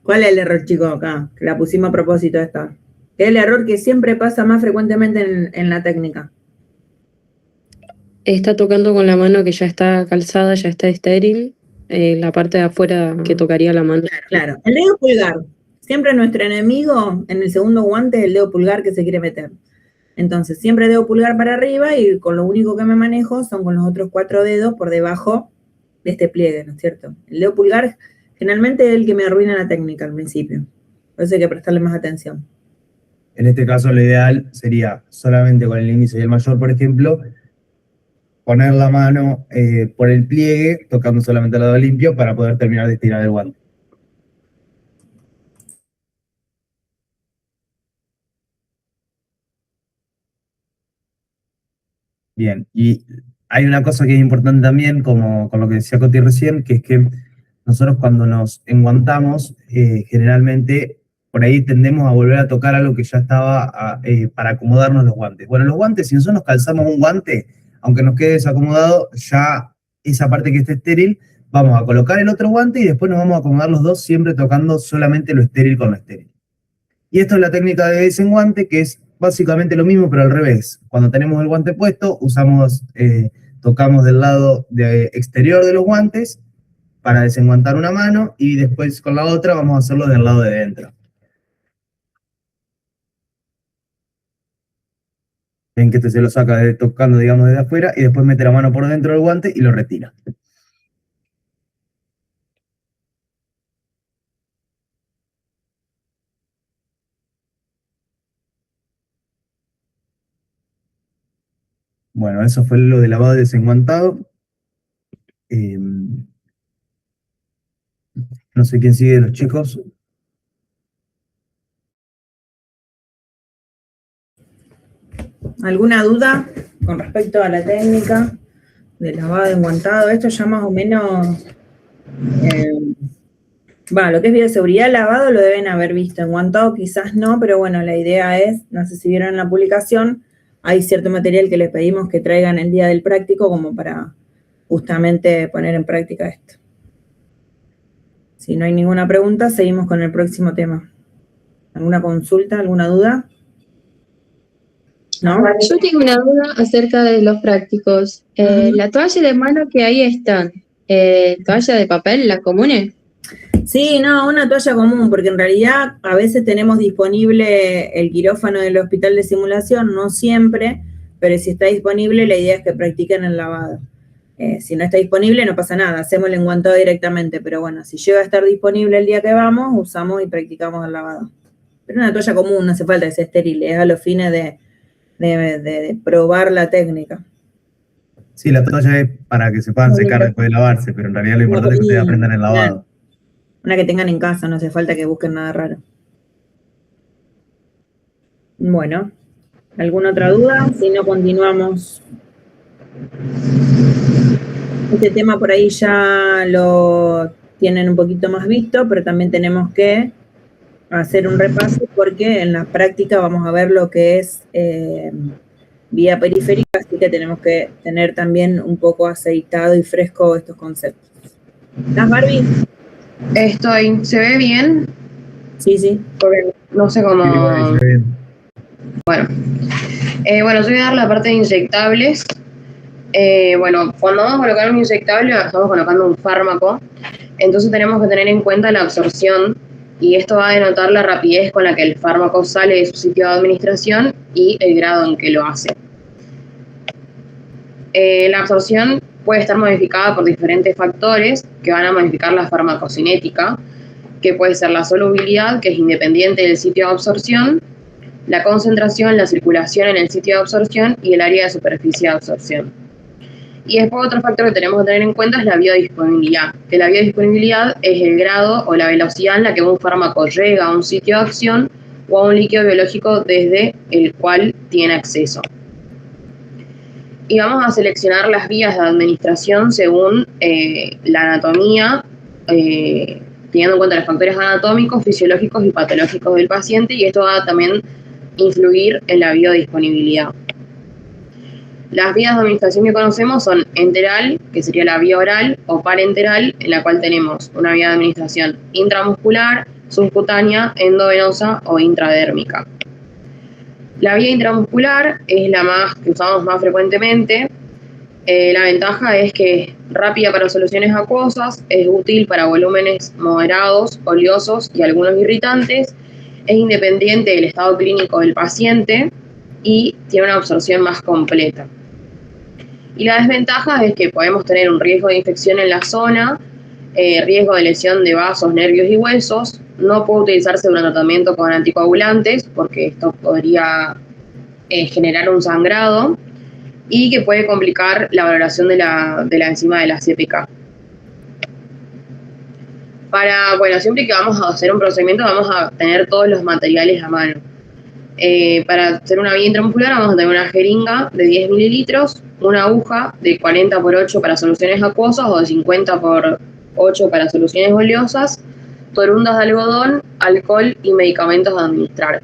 ¿Cuál es el error, chicos, acá? Que la pusimos a propósito esta. Es el error que siempre pasa más frecuentemente en la técnica. Está tocando con la mano que ya está calzada, ya está estéril, la parte de afuera que tocaría la mano. Claro, el dedo pulgar. Siempre nuestro enemigo en el segundo guante es el dedo pulgar que se quiere meter. Entonces, siempre dedo pulgar para arriba y con lo único que me manejo son con los otros 4 dedos por debajo de este pliegue, ¿no es cierto? El dedo pulgar generalmente es el que me arruina la técnica al principio. Por eso hay que prestarle más atención. En este caso, lo ideal sería solamente con el índice y el mayor, por ejemplo, poner la mano por el pliegue, tocando solamente el lado limpio para poder terminar de estirar el guante. Bien, y hay una cosa que es importante también, como con lo que decía Coti recién, que es que nosotros cuando nos enguantamos, generalmente por ahí tendemos a volver a tocar algo que ya estaba para acomodarnos los guantes. Bueno, los guantes, si nosotros nos calzamos un guante, aunque nos quede desacomodado, ya esa parte que esté estéril, vamos a colocar el otro guante y después nos vamos a acomodar los dos, siempre tocando solamente lo estéril con lo estéril. Y esto es la técnica de desenguante, que es básicamente lo mismo, pero al revés. Cuando tenemos el guante puesto, tocamos del lado exterior de los guantes para desenguantar una mano y después con la otra vamos a hacerlo del lado de dentro. Ven que se lo saca tocando, digamos, desde afuera y después mete la mano por dentro del guante y lo retira. Bueno, eso fue lo de lavado y desenguantado. No sé quién sigue de los chicos. ¿Alguna duda con respecto a la técnica de lavado enguantado? Esto ya más o menos, lo que es bioseguridad, lavado lo deben haber visto, enguantado quizás no, pero bueno, la idea es, no sé si vieron en la publicación, hay cierto material que les pedimos que traigan el día del práctico como para justamente poner en práctica esto. Si no hay ninguna pregunta, seguimos con el próximo tema. ¿Alguna consulta, alguna duda? ¿No? Yo tengo una duda acerca de los prácticos. La toalla de mano que ahí están, ¿toalla de papel, las comunes? Sí, no, una toalla común, porque en realidad a veces tenemos disponible el quirófano del hospital de simulación, no siempre, pero si está disponible, la idea es que practiquen el lavado. Si no está disponible, no pasa nada, hacemos el enguantado directamente, pero bueno, si llega a estar disponible el día que vamos, usamos y practicamos el lavado. Pero una toalla común, no hace falta que sea estéril, es a los fines de probar la técnica. Sí, la toalla es para que se puedan secar después de lavarse, pero en realidad lo importante es que ustedes aprendan el lavado. Una que tengan en casa, no hace falta que busquen nada raro. Bueno, ¿alguna otra duda? Si no, continuamos. Este tema por ahí ya lo tienen un poquito más visto, pero también tenemos que hacer un repaso porque en la práctica vamos a ver lo que es vía periférica, así que tenemos que tener también un poco aceitado y fresco estos conceptos. ¿Estás, Barbie? Estoy. ¿Se ve bien? Sí. Porque no sé cómo... Sí, se ve bien. Bueno, yo voy a dar la parte de inyectables. Cuando vamos a colocar un inyectable, estamos colocando un fármaco, entonces tenemos que tener en cuenta la absorción, y esto va a denotar la rapidez con la que el fármaco sale de su sitio de administración y el grado en que lo hace. La absorción puede estar modificada por diferentes factores que van a modificar la farmacocinética, que puede ser la solubilidad, que es independiente del sitio de absorción, la concentración, la circulación en el sitio de absorción y el área de superficie de absorción. Y después otro factor que tenemos que tener en cuenta es la biodisponibilidad, que la biodisponibilidad es el grado o la velocidad en la que un fármaco llega a un sitio de acción o a un líquido biológico desde el cual tiene acceso. Y vamos a seleccionar las vías de administración según la anatomía, teniendo en cuenta los factores anatómicos, fisiológicos y patológicos del paciente, y esto va a también influir en la biodisponibilidad. Las vías de administración que conocemos son enteral, que sería la vía oral, o parenteral, en la cual tenemos una vía de administración intramuscular, subcutánea, endovenosa o intradérmica. La vía intramuscular es la que usamos más frecuentemente. La ventaja es que es rápida para soluciones acuosas, es útil para volúmenes moderados, oleosos y algunos irritantes, es independiente del estado clínico del paciente y tiene una absorción más completa. Y la desventaja es que podemos tener un riesgo de infección en la zona, riesgo de lesión de vasos, nervios y huesos. No puede utilizarse durante tratamiento con anticoagulantes porque esto podría generar un sangrado y que puede complicar la valoración de la enzima de la CPK. Siempre que vamos a hacer un procedimiento vamos a tener todos los materiales a mano. Para hacer una vía intramuscular vamos a tener una jeringa de 10 mililitros, una aguja de 40 por 8 para soluciones acuosas o de 50 por 8 para soluciones oleosas, torundas de algodón, alcohol y medicamentos a administrar.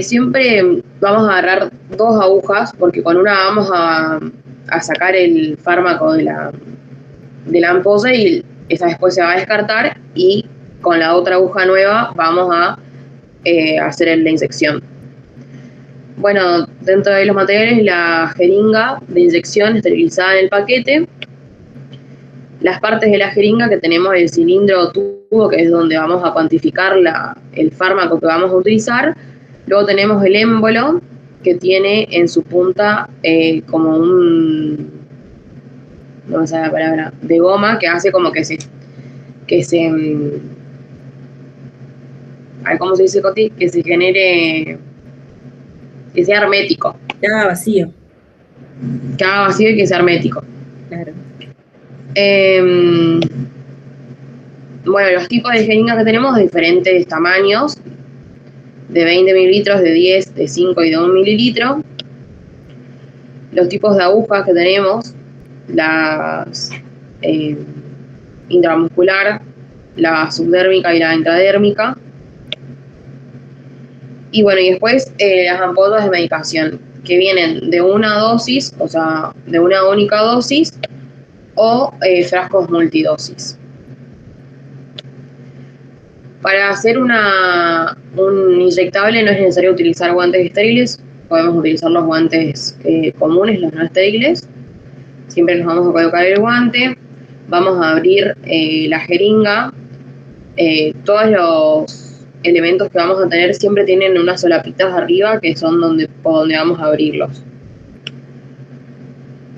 Siempre vamos a agarrar 2 agujas porque con una vamos a sacar el fármaco de la ampolla y esa después se va a descartar, y con la otra aguja nueva vamos a hacer la inyección. Dentro de los materiales, la jeringa de inyección esterilizada en el paquete, las partes de la jeringa que tenemos el cilindro o tubo, que es donde vamos a cuantificar el fármaco que vamos a utilizar. Luego tenemos el émbolo, que tiene en su punta como no me sale la palabra, de goma, que hace como que se ¿cómo se dice, Coti? Que se genere, que sea hermético. Que haga vacío. Que haga vacío y que sea hermético. Claro. Bueno, los tipos de jeringas que tenemos de diferentes tamaños, de 20 mililitros, de 10, de 5 y de 1 mililitro. Los tipos de agujas que tenemos, las intramuscular, la subdérmica y la intradérmica. Y bueno, y después las ampollas de medicación, que vienen de una dosis, o sea, de una única dosis, o frascos multidosis. Para hacer un inyectable no es necesario utilizar guantes estériles, podemos utilizar los guantes comunes, los no estériles. Siempre nos vamos a colocar el guante, vamos a abrir la jeringa, todos los elementos que vamos a tener siempre tienen unas solapitas arriba que son por donde vamos a abrirlos.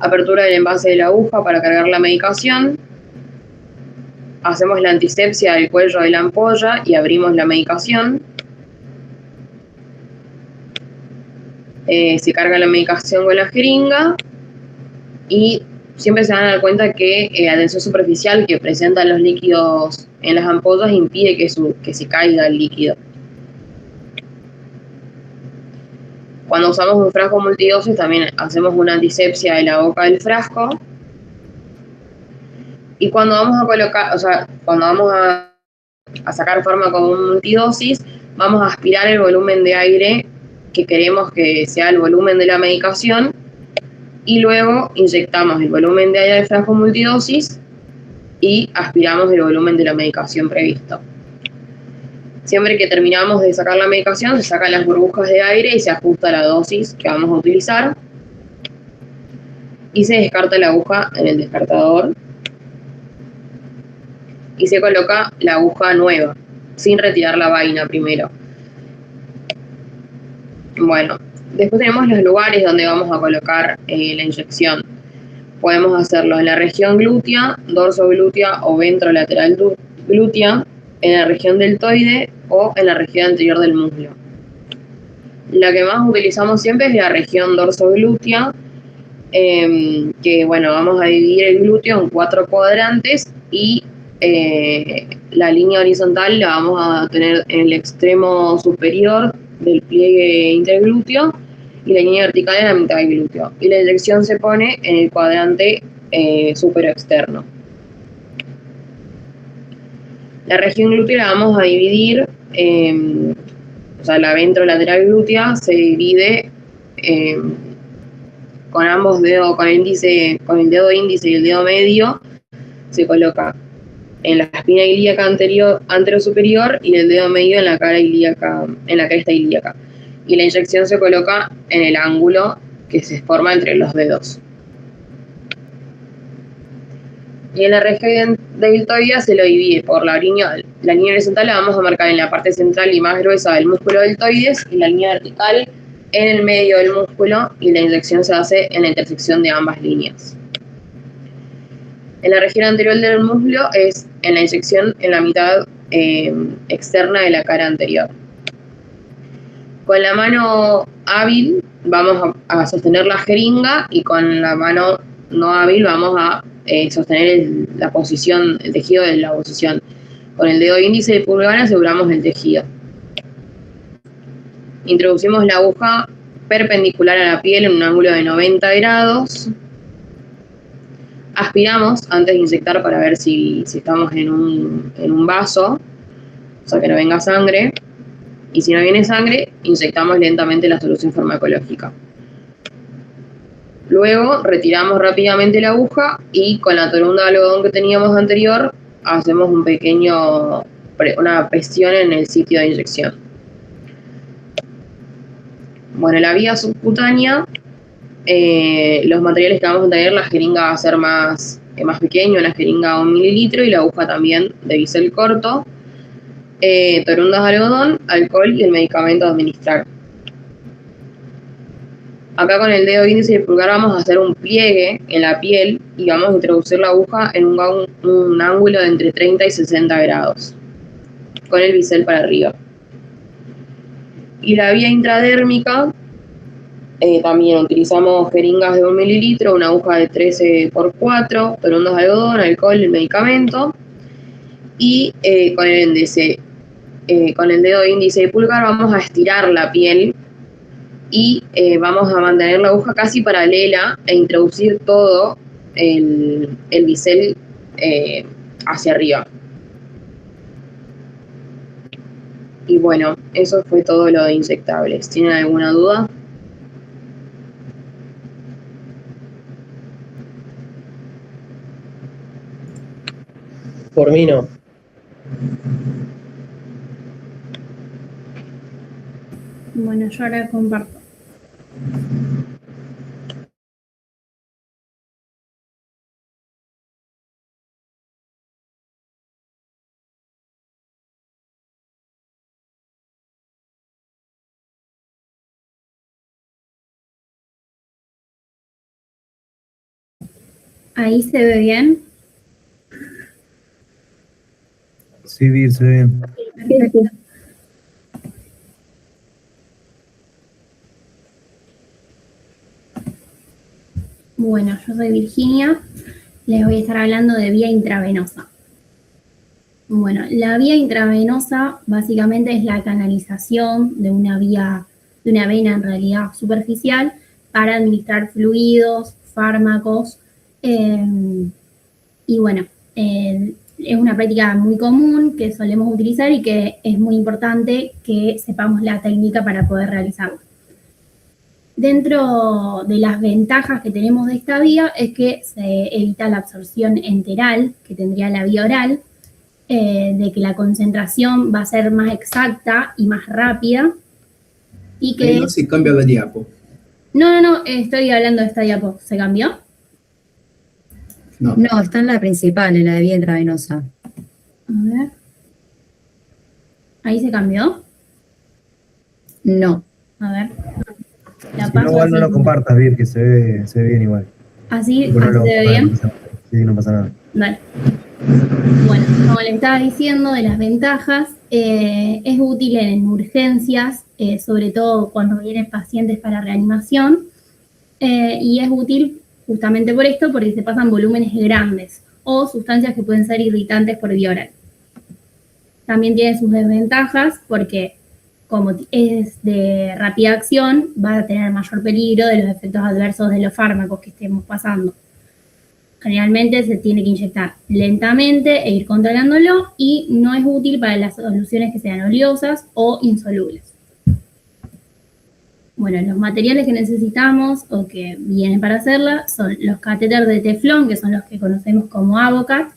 Apertura del envase de la aguja para cargar la medicación. Hacemos la antisepsia del cuello de la ampolla y abrimos la medicación. Se carga la medicación con la jeringa y siempre se van a dar cuenta que la tensión superficial que presentan los líquidos en las ampollas impide que se caiga el líquido. Cuando usamos un frasco multidosis también hacemos una antisepsia de la boca del frasco. Y cuando vamos a colocar, o sea, cuando vamos a sacar fármaco multidosis, vamos a aspirar el volumen de aire que queremos que sea el volumen de la medicación y luego inyectamos el volumen de aire del frasco multidosis y aspiramos el volumen de la medicación previsto. Siempre que terminamos de sacar la medicación, se sacan las burbujas de aire y se ajusta la dosis que vamos a utilizar y se descarta la aguja en el descartador y se coloca la aguja nueva, sin retirar la vaina primero. Bueno, después tenemos los lugares donde vamos a colocar la inyección. Podemos hacerlo en la región glútea, dorso glútea o ventrolateral glútea, en la región deltoide o en la región anterior del muslo. La que más utilizamos siempre es la región dorso glútea, que bueno, vamos a dividir el glúteo en 4 cuadrantes y la línea horizontal la vamos a tener en el extremo superior del pliegue interglúteo y la línea vertical en la mitad del glúteo. Y la inyección se pone en el cuadrante superexterno. La región glútea la vamos a dividir, o sea, la ventrolateral glútea se divide con ambos dedos, con el dedo índice y el dedo medio, se coloca en la espina ilíaca anterosuperior y el dedo medio en la cara ilíaca, en la cresta ilíaca. Y la inyección se coloca en el ángulo que se forma entre los dedos. Y en la región deltoidea se lo divide por la línea horizontal, la vamos a marcar en la parte central y más gruesa del músculo deltoides, y la línea vertical en el medio del músculo, y la inyección se hace en la intersección de ambas líneas. En la región anterior del muslo es en la inyección en la mitad externa de la cara anterior. Con la mano hábil vamos a sostener la jeringa y con la mano no hábil vamos a sostener la posición, el tejido de la posición. Con el dedo índice y pulgar aseguramos el tejido. Introducimos la aguja perpendicular a la piel en un ángulo de 90 grados. Aspiramos antes de inyectar para ver si estamos en un vaso, o sea que no venga sangre. Y si no viene sangre, inyectamos lentamente la solución farmacológica. Luego retiramos rápidamente la aguja y con la torunda de algodón que teníamos anterior hacemos una presión en el sitio de inyección. Bueno, la vía subcutánea, los materiales que vamos a tener, la jeringa va a ser más pequeña, una jeringa de 1 mililitro y la aguja también de bisel corto, torundas de algodón, alcohol y el medicamento a administrar. Acá con el dedo índice y el pulgar vamos a hacer un pliegue en la piel y vamos a introducir la aguja en un ángulo de entre 30 y 60 grados, con el bisel para arriba. Y la vía intradérmica, también utilizamos jeringas de 1 mililitro, una aguja de 13×4, torondos de algodón, alcohol, el medicamento, y con el dedo índice y pulgar vamos a estirar la piel y vamos a mantener la aguja casi paralela e introducir todo el bisel hacia arriba. Y bueno, eso fue todo lo de inyectables. ¿Tienen alguna duda? Por mí no. Bueno, yo ahora comparto. Ahí se ve bien. Sí, Vir, se ve bien. Perfecto. Bueno, yo soy Virginia, les voy a estar hablando de vía intravenosa. Bueno, la vía intravenosa básicamente es la canalización de una vía, de una vena en realidad superficial para administrar fluidos, fármacos, y bueno, es una práctica muy común que solemos utilizar y que es muy importante que sepamos la técnica para poder realizarla. Dentro de las ventajas que tenemos de esta vía es que se evita la absorción enteral que tendría la vía oral, de que la concentración va a ser más exacta y más rápida. Y que... Ahí no se cambia la diapo. No, estoy hablando de esta diapo. ¿Se cambió? No. No, está en la principal, en la de vía intravenosa. A ver. ¿Ahí se cambió? No. A ver. La Si paso no, igual así. no lo compartas, Vir, que se ve bien igual. ¿Así, Tipo, no así lo- se ve bien? Sí, no pasa nada. Vale. Bueno, como les estaba diciendo de las ventajas, es útil en urgencias, sobre todo cuando vienen pacientes para reanimación, y es útil justamente por esto, porque se pasan volúmenes grandes o sustancias que pueden ser irritantes por vía oral. También tiene sus desventajas porque como es de rápida acción, va a tener mayor peligro de los efectos adversos de los fármacos que estemos pasando. Generalmente se tiene que inyectar lentamente e ir controlándolo y no es útil para las soluciones que sean oleosas o insolubles. Bueno, los materiales que necesitamos o que vienen para hacerla son los catéteres de teflón, que son los que conocemos como Avocat,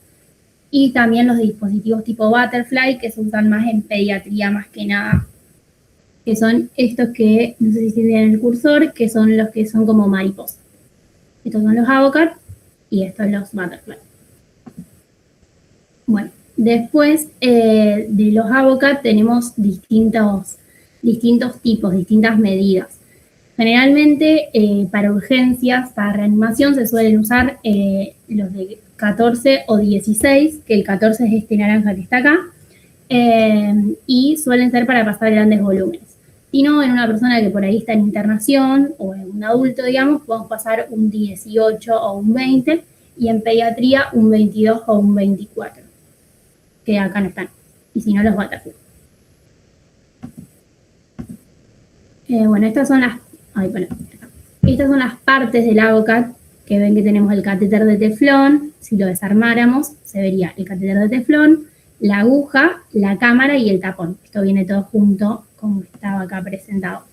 y también los dispositivos tipo Butterfly, que se usan más en pediatría más que nada, que son estos que, no sé si tienen el cursor, que son los que son como mariposas. Estos son los Avocat y estos los Butterfly. Bueno, después de los Avocat tenemos distintos tipos, distintas medidas. Generalmente para urgencias, para reanimación se suelen usar los de 14 o 16, que el 14 es este naranja que está acá, y suelen ser para pasar grandes volúmenes. Si no, en una persona que por ahí está en internación o en un adulto, digamos, podemos pasar un 18 o un 20 y en pediatría un 22 o un 24, que acá no están. Y si no, los Butterfly. Bueno, estas son las partes del Avocat, que ven que tenemos el catéter de teflón. Si lo desarmáramos, se vería el catéter de teflón, la aguja, la cámara y el tapón. Esto viene todo junto, como estaba acá presentado.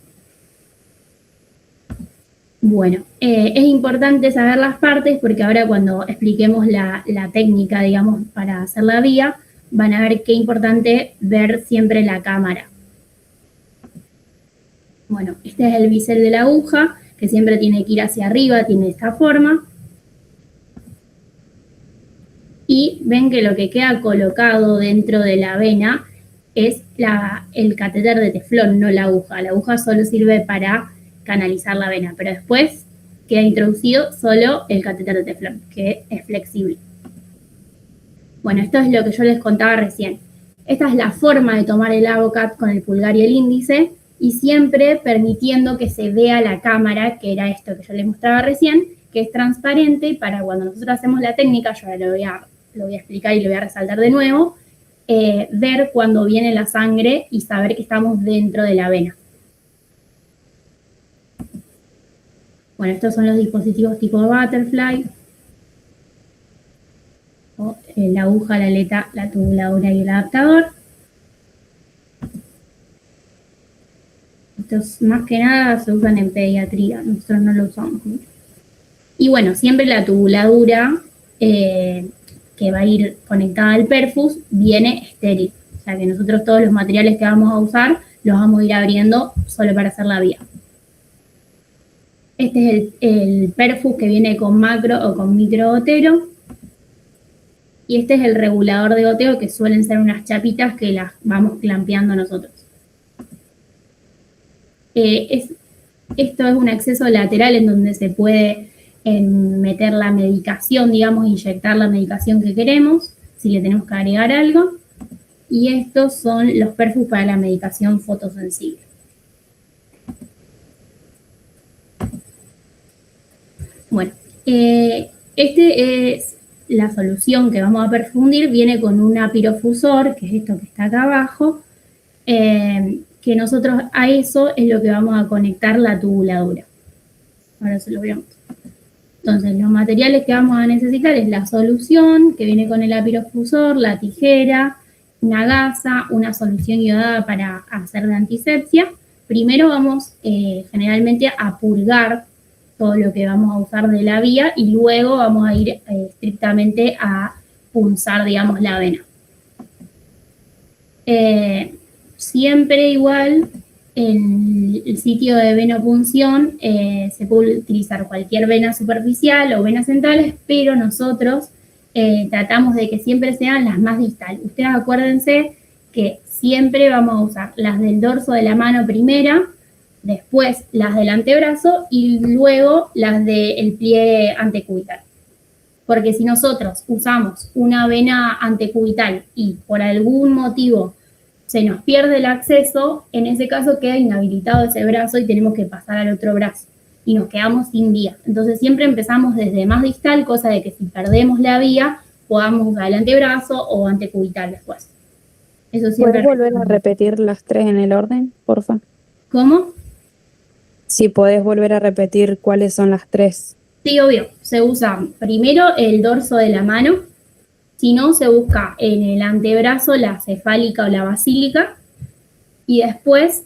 Bueno, es importante saber las partes porque ahora cuando expliquemos la técnica, digamos, para hacer la vía, van a ver qué importante ver siempre la cámara. Bueno, este es el bisel de la aguja, que siempre tiene que ir hacia arriba, tiene esta forma. Y ven que lo que queda colocado dentro de la vena es el catéter de teflón, no la aguja. La aguja solo sirve para canalizar la vena, pero después queda introducido solo el catéter de teflón, que es flexible. Bueno, esto es lo que yo les contaba recién. Esta es la forma de tomar el Avocat con el pulgar y el índice, y siempre permitiendo que se vea la cámara, que era esto que yo les mostraba recién, que es transparente, para cuando nosotros hacemos la técnica, yo ahora lo voy a explicar y lo voy a resaltar de nuevo, ver cuando viene la sangre y saber que estamos dentro de la vena. Bueno, estos son los dispositivos tipo Butterfly, o la aguja, la aleta, la tubuladora y el adaptador. Estos más que nada se usan en pediatría, nosotros no lo usamos mucho. Y bueno, siempre la tubuladura que va a ir conectada al perfus viene estéril. O sea que nosotros todos los materiales que vamos a usar los vamos a ir abriendo solo para hacer la vía. Este es el perfus que viene con macro o con micro gotero. Y este es el regulador de goteo, que suelen ser unas chapitas que las vamos clampeando nosotros. Esto es un acceso lateral en donde se puede meter la medicación, digamos, inyectar la medicación que queremos, si le tenemos que agregar algo. Y estos son los perfus para la medicación fotosensible. Bueno, este es la solución que vamos a perfundir, viene con un apirofusor, que es esto que está acá abajo, que nosotros a eso es lo que vamos a conectar la tubuladura. Ahora se lo voy a mostrar. Entonces, los materiales que vamos a necesitar es la solución, que viene con el apirofusor, la tijera, una gasa, una solución iodada para hacer de antisepsia. Primero vamos generalmente a purgar todo lo que vamos a usar de la vía y luego vamos a ir estrictamente a punzar, digamos, la vena. Siempre igual, en el sitio de venopunción se puede utilizar cualquier vena superficial o venas centrales, pero nosotros tratamos de que siempre sean las más distales. Ustedes acuérdense que siempre vamos a usar las del dorso de la mano primera, después las del antebrazo y luego las del pliegue antecubital. Porque si nosotros usamos una vena antecubital y por algún motivo se nos pierde el acceso, en ese caso queda inhabilitado ese brazo y tenemos que pasar al otro brazo y nos quedamos sin vía. Entonces siempre empezamos desde más distal, cosa de que si perdemos la vía podamos usar el antebrazo o antecubital después. Eso siempre. ¿Puedes volver a repetir las tres en el orden, porfa? ¿Cómo? Si podés volver a repetir cuáles son las tres. Sí, obvio. Se usa primero el dorso de la mano. Si no, se busca en el antebrazo la cefálica o la basílica. Y después,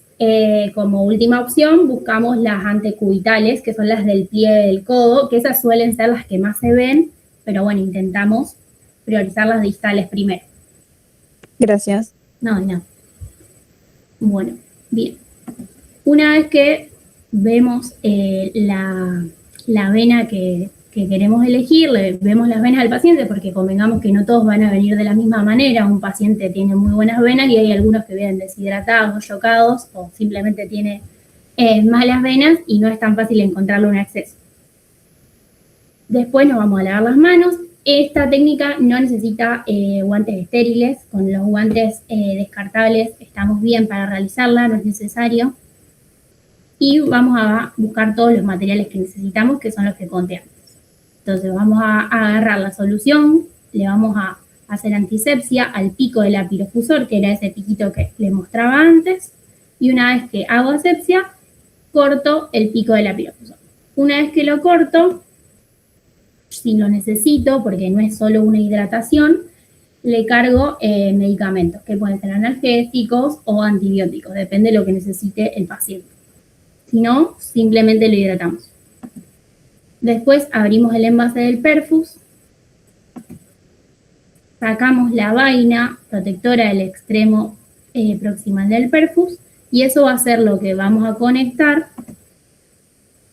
como última opción, buscamos las antecubitales, que son las del pliegue del codo, que esas suelen ser las que más se ven, pero bueno, intentamos priorizar las distales primero. Gracias. No. Bueno, bien. Una vez que vemos la vena que queremos elegir, vemos las venas del paciente, porque convengamos que no todos van a venir de la misma manera. Un paciente tiene muy buenas venas y hay algunos que vienen deshidratados, chocados o simplemente tiene malas venas y no es tan fácil encontrarle un acceso. Después nos vamos a lavar las manos. Esta técnica no necesita guantes estériles. Con los guantes descartables estamos bien para realizarla, no es necesario. Y vamos a buscar todos los materiales que necesitamos, que son los que conté antes. Entonces vamos a agarrar la solución, le vamos a hacer antisepsia al pico del apirofusor, que era ese piquito que les mostraba antes, y una vez que hago asepsia, corto el pico del apirofusor. Una vez que lo corto, si lo necesito, porque no es solo una hidratación, le cargo medicamentos, que pueden ser analgésicos o antibióticos, depende de lo que necesite el paciente. Si no, simplemente lo hidratamos. Después abrimos el envase del perfus, sacamos la vaina protectora del extremo proximal del perfus y eso va a ser lo que vamos a conectar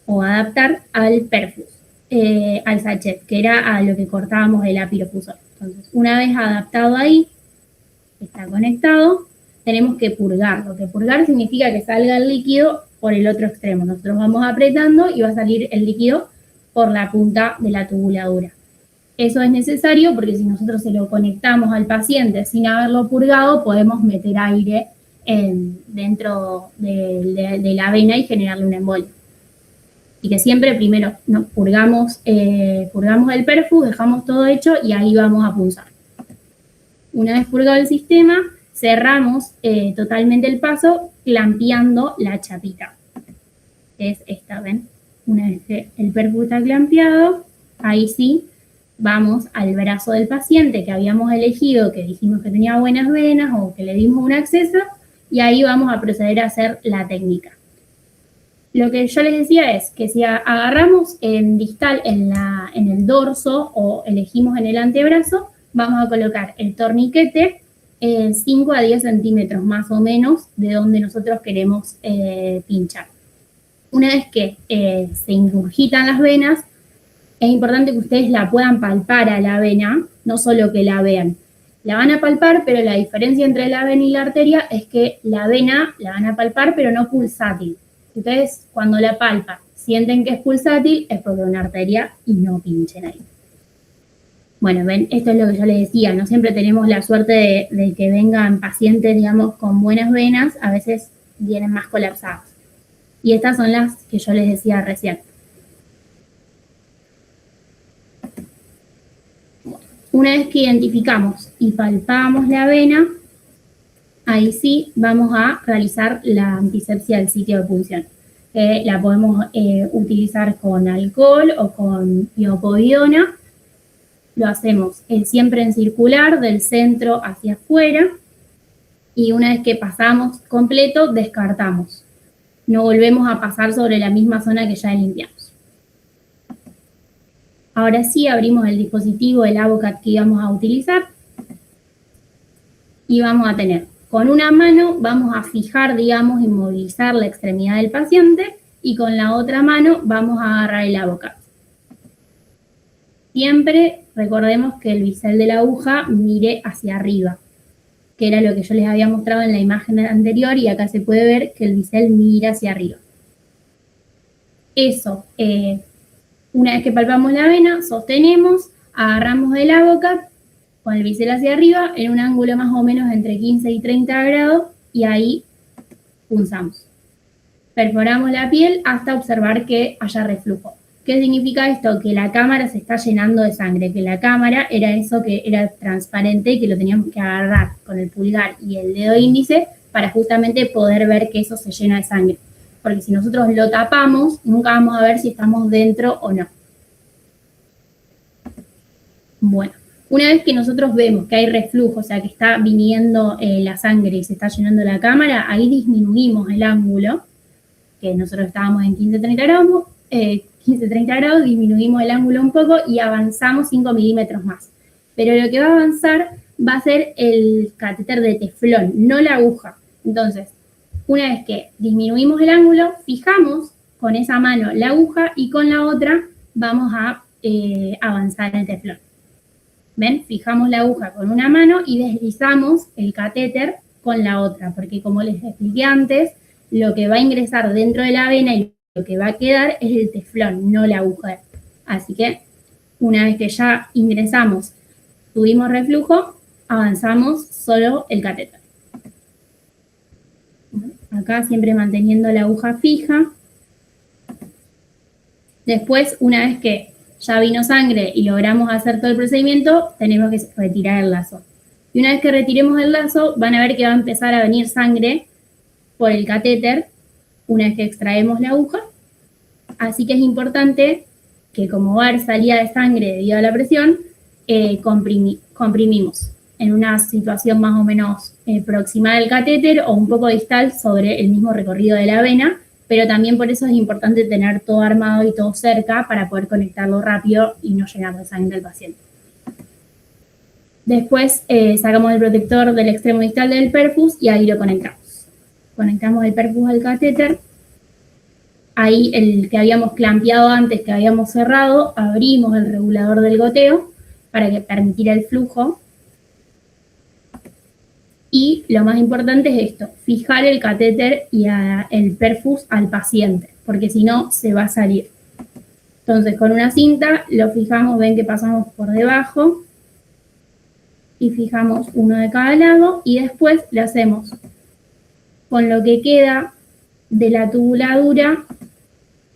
o adaptar al perfus, al sachet, que era a lo que cortábamos el apirofusor. Entonces, una vez adaptado ahí, está conectado, tenemos que purgarlo. Que purgar significa que salga el líquido por el otro extremo. Nosotros vamos apretando y va a salir el líquido por la punta de la tubuladura. Eso es necesario porque si nosotros se lo conectamos al paciente sin haberlo purgado, podemos meter aire dentro de la vena y generarle una embolia. Y que siempre primero purgamos el perfus, dejamos todo hecho y ahí vamos a punzar. Una vez purgado el sistema, cerramos totalmente el paso, clampeando la chapita. Que es esta, ¿ven? Una vez que el perfus está clampeado, ahí sí, vamos al brazo del paciente que habíamos elegido, que dijimos que tenía buenas venas o que le dimos un acceso, y ahí vamos a proceder a hacer la técnica. Lo que yo les decía es que si agarramos en distal en el dorso o elegimos en el antebrazo, vamos a colocar el torniquete 5 a 10 centímetros más o menos de donde nosotros queremos pinchar. Una vez que se ingurgitan las venas, es importante que ustedes la puedan palpar a la vena, no solo que la vean. La van a palpar, pero la diferencia entre la vena y la arteria es que la vena la van a palpar, pero no pulsátil. Ustedes, cuando la palpan, sienten que es pulsátil, es porque es una arteria y no pinchen ahí. Bueno, ven, esto es lo que yo les decía, no siempre tenemos la suerte de que vengan pacientes, digamos, con buenas venas, a veces vienen más colapsados. Y estas son las que yo les decía recién. Una vez que identificamos y palpamos la vena, ahí sí vamos a realizar la antisepsia del sitio de punción. La podemos utilizar con alcohol o con iopovidona. Lo hacemos siempre en circular, del centro hacia afuera. Y una vez que pasamos completo, descartamos. No volvemos a pasar sobre la misma zona que ya limpiamos. Ahora sí abrimos el dispositivo, el Avocat que íbamos a utilizar. Y vamos a tener, con una mano vamos a fijar, digamos, inmovilizar la extremidad del paciente y con la otra mano vamos a agarrar el Avocat. Siempre recordemos que el bisel de la aguja mire hacia arriba, que era lo que yo les había mostrado en la imagen anterior y acá se puede ver que el bisel mira hacia arriba. Eso, una vez que palpamos la vena, sostenemos, agarramos el Avocat con el bisel hacia arriba en un ángulo más o menos entre 15 y 30 grados y ahí punzamos. Perforamos la piel hasta observar que haya reflujo. ¿Qué significa esto? Que la cámara se está llenando de sangre, que la cámara era eso que era transparente y que lo teníamos que agarrar con el pulgar y el dedo índice para justamente poder ver que eso se llena de sangre. Porque si nosotros lo tapamos, nunca vamos a ver si estamos dentro o no. Bueno, una vez que nosotros vemos que hay reflujo, o sea que está viniendo la sangre y se está llenando la cámara, ahí disminuimos el ángulo, que nosotros estábamos en 15-30 grados, disminuimos el ángulo un poco y avanzamos 5 milímetros más. Pero lo que va a avanzar va a ser el catéter de teflón, no la aguja. Entonces, una vez que disminuimos el ángulo, fijamos con esa mano la aguja y con la otra vamos a avanzar el teflón. ¿Ven? Fijamos la aguja con una mano y deslizamos el catéter con la otra, porque como les expliqué antes, lo que va a ingresar dentro de la vena y lo que va a quedar es el teflón, no la aguja. Así que una vez que ya ingresamos, tuvimos reflujo, avanzamos solo el catéter. Acá siempre manteniendo la aguja fija. Después, una vez que ya vino sangre y logramos hacer todo el procedimiento, tenemos que retirar el lazo. Y una vez que retiremos el lazo, van a ver que va a empezar a venir sangre por el catéter una vez que extraemos la aguja. Así que es importante que como va a haber salida de sangre debido a la presión, comprimimos en una situación más o menos proximal al catéter o un poco distal sobre el mismo recorrido de la vena, pero también por eso es importante tener todo armado y todo cerca para poder conectarlo rápido y no llenar de sangre al paciente. Después sacamos el protector del extremo distal del perfus y ahí lo conectamos. Conectamos el perfus al catéter. Ahí el que habíamos clampeado antes, que habíamos cerrado, abrimos el regulador del goteo para que permitiera el flujo. Y lo más importante es esto, fijar el catéter y el perfus al paciente, porque si no se va a salir. Entonces con una cinta lo fijamos, ven que pasamos por debajo y fijamos uno de cada lado y después le hacemos con lo que queda de la tubuladura,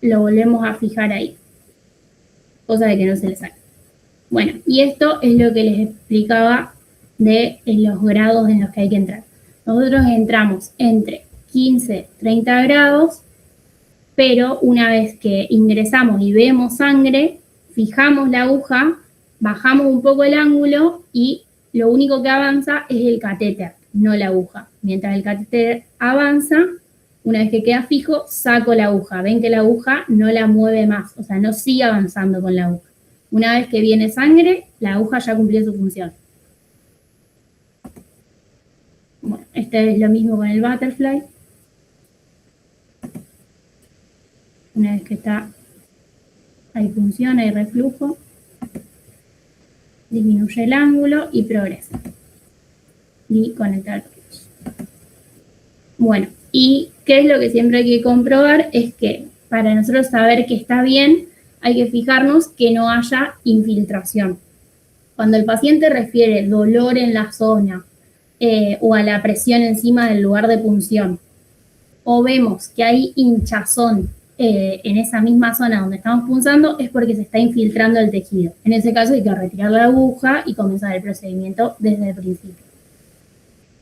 lo volvemos a fijar ahí, cosa de que no se le saque. Bueno, y esto es lo que les explicaba de los grados en los que hay que entrar. Nosotros entramos entre 15 y 30 grados, pero una vez que ingresamos y vemos sangre, fijamos la aguja, bajamos un poco el ángulo y lo único que avanza es el catéter, no la aguja. Mientras el catéter avanza, una vez que queda fijo, saco la aguja. Ven que la aguja no la mueve más, o sea, no sigue avanzando con la aguja. Una vez que viene sangre, la aguja ya cumplió su función. Bueno, este es lo mismo con el butterfly. Una vez que está, ahí funciona, hay reflujo, disminuye el ángulo y progresa. Y conectar. Bueno, y qué es lo que siempre hay que comprobar es que para nosotros saber que está bien, hay que fijarnos que no haya infiltración. Cuando el paciente refiere dolor en la zona o a la presión encima del lugar de punción, o vemos que hay hinchazón en esa misma zona donde estamos punzando, es porque se está infiltrando el tejido. En ese caso hay que retirar la aguja y comenzar el procedimiento desde el principio.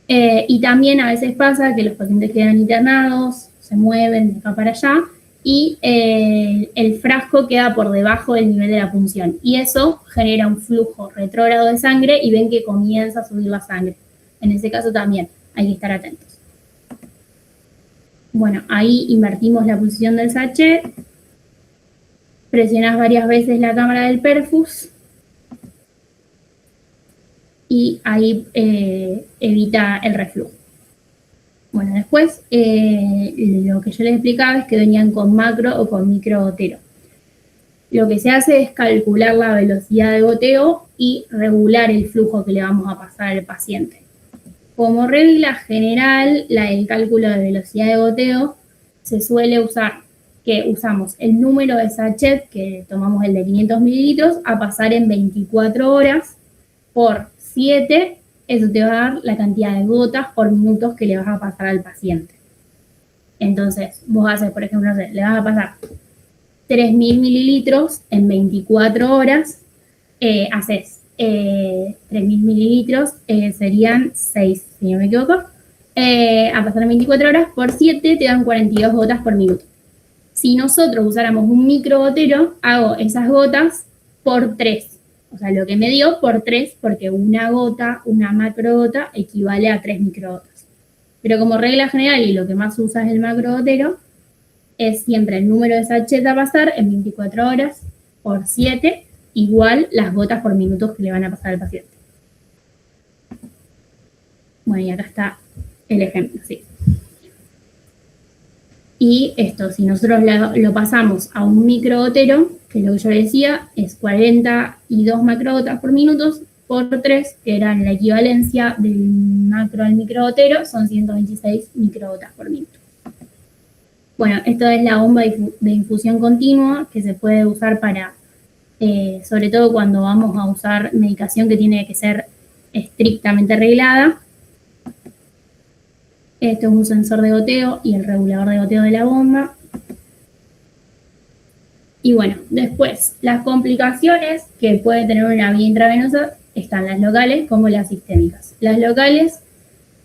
Y también a veces pasa que los pacientes quedan internados, se mueven de acá para allá y el frasco queda por debajo del nivel de la punción. Y eso genera un flujo retrógrado de sangre y ven que comienza a subir la sangre. En ese caso también hay que estar atentos. Bueno, ahí invertimos la posición del sachet, presionás varias veces la cámara del perfus y ahí evita el reflujo. Bueno, después lo que yo les explicaba es que venían con macro o con micro gotero. Lo que se hace es calcular la velocidad de goteo y regular el flujo que le vamos a pasar al paciente. Como regla general, el cálculo de velocidad de goteo se suele usar, que usamos el número de sachet, que tomamos el de 500 mililitros, a pasar en 24 horas por 7, eso te va a dar la cantidad de gotas por minutos que le vas a pasar al paciente. Entonces, vos haces, por ejemplo, no sé, le vas a pasar 3.000 mililitros en 24 horas, haces 3.000 mililitros, serían 6, si no me equivoco, a pasar en 24 horas por 7 te dan 42 gotas por minuto. Si nosotros usáramos un microgotero, hago esas gotas por 3. O sea, lo que me dio por 3, porque una gota, una macrogota, equivale a 3 microgotas. Pero como regla general, y lo que más usa es el macrogotero, es siempre el número de sachet a pasar en 24 horas por 7, igual las gotas por minutos que le van a pasar al paciente. Bueno, y acá está el ejemplo, sí. Y esto, si nosotros lo pasamos a un microgotero, que lo que yo decía es 42 macrogotas por minuto por 3, que eran la equivalencia del macro al microgotero, son 126 microgotas por minuto. Bueno, esto es la bomba de infusión continua que se puede usar para, sobre todo cuando vamos a usar medicación que tiene que ser estrictamente reglada. Esto es un sensor de goteo y el regulador de goteo de la bomba. Y bueno, después, las complicaciones que puede tener una vía intravenosa están las locales como las sistémicas. Las locales,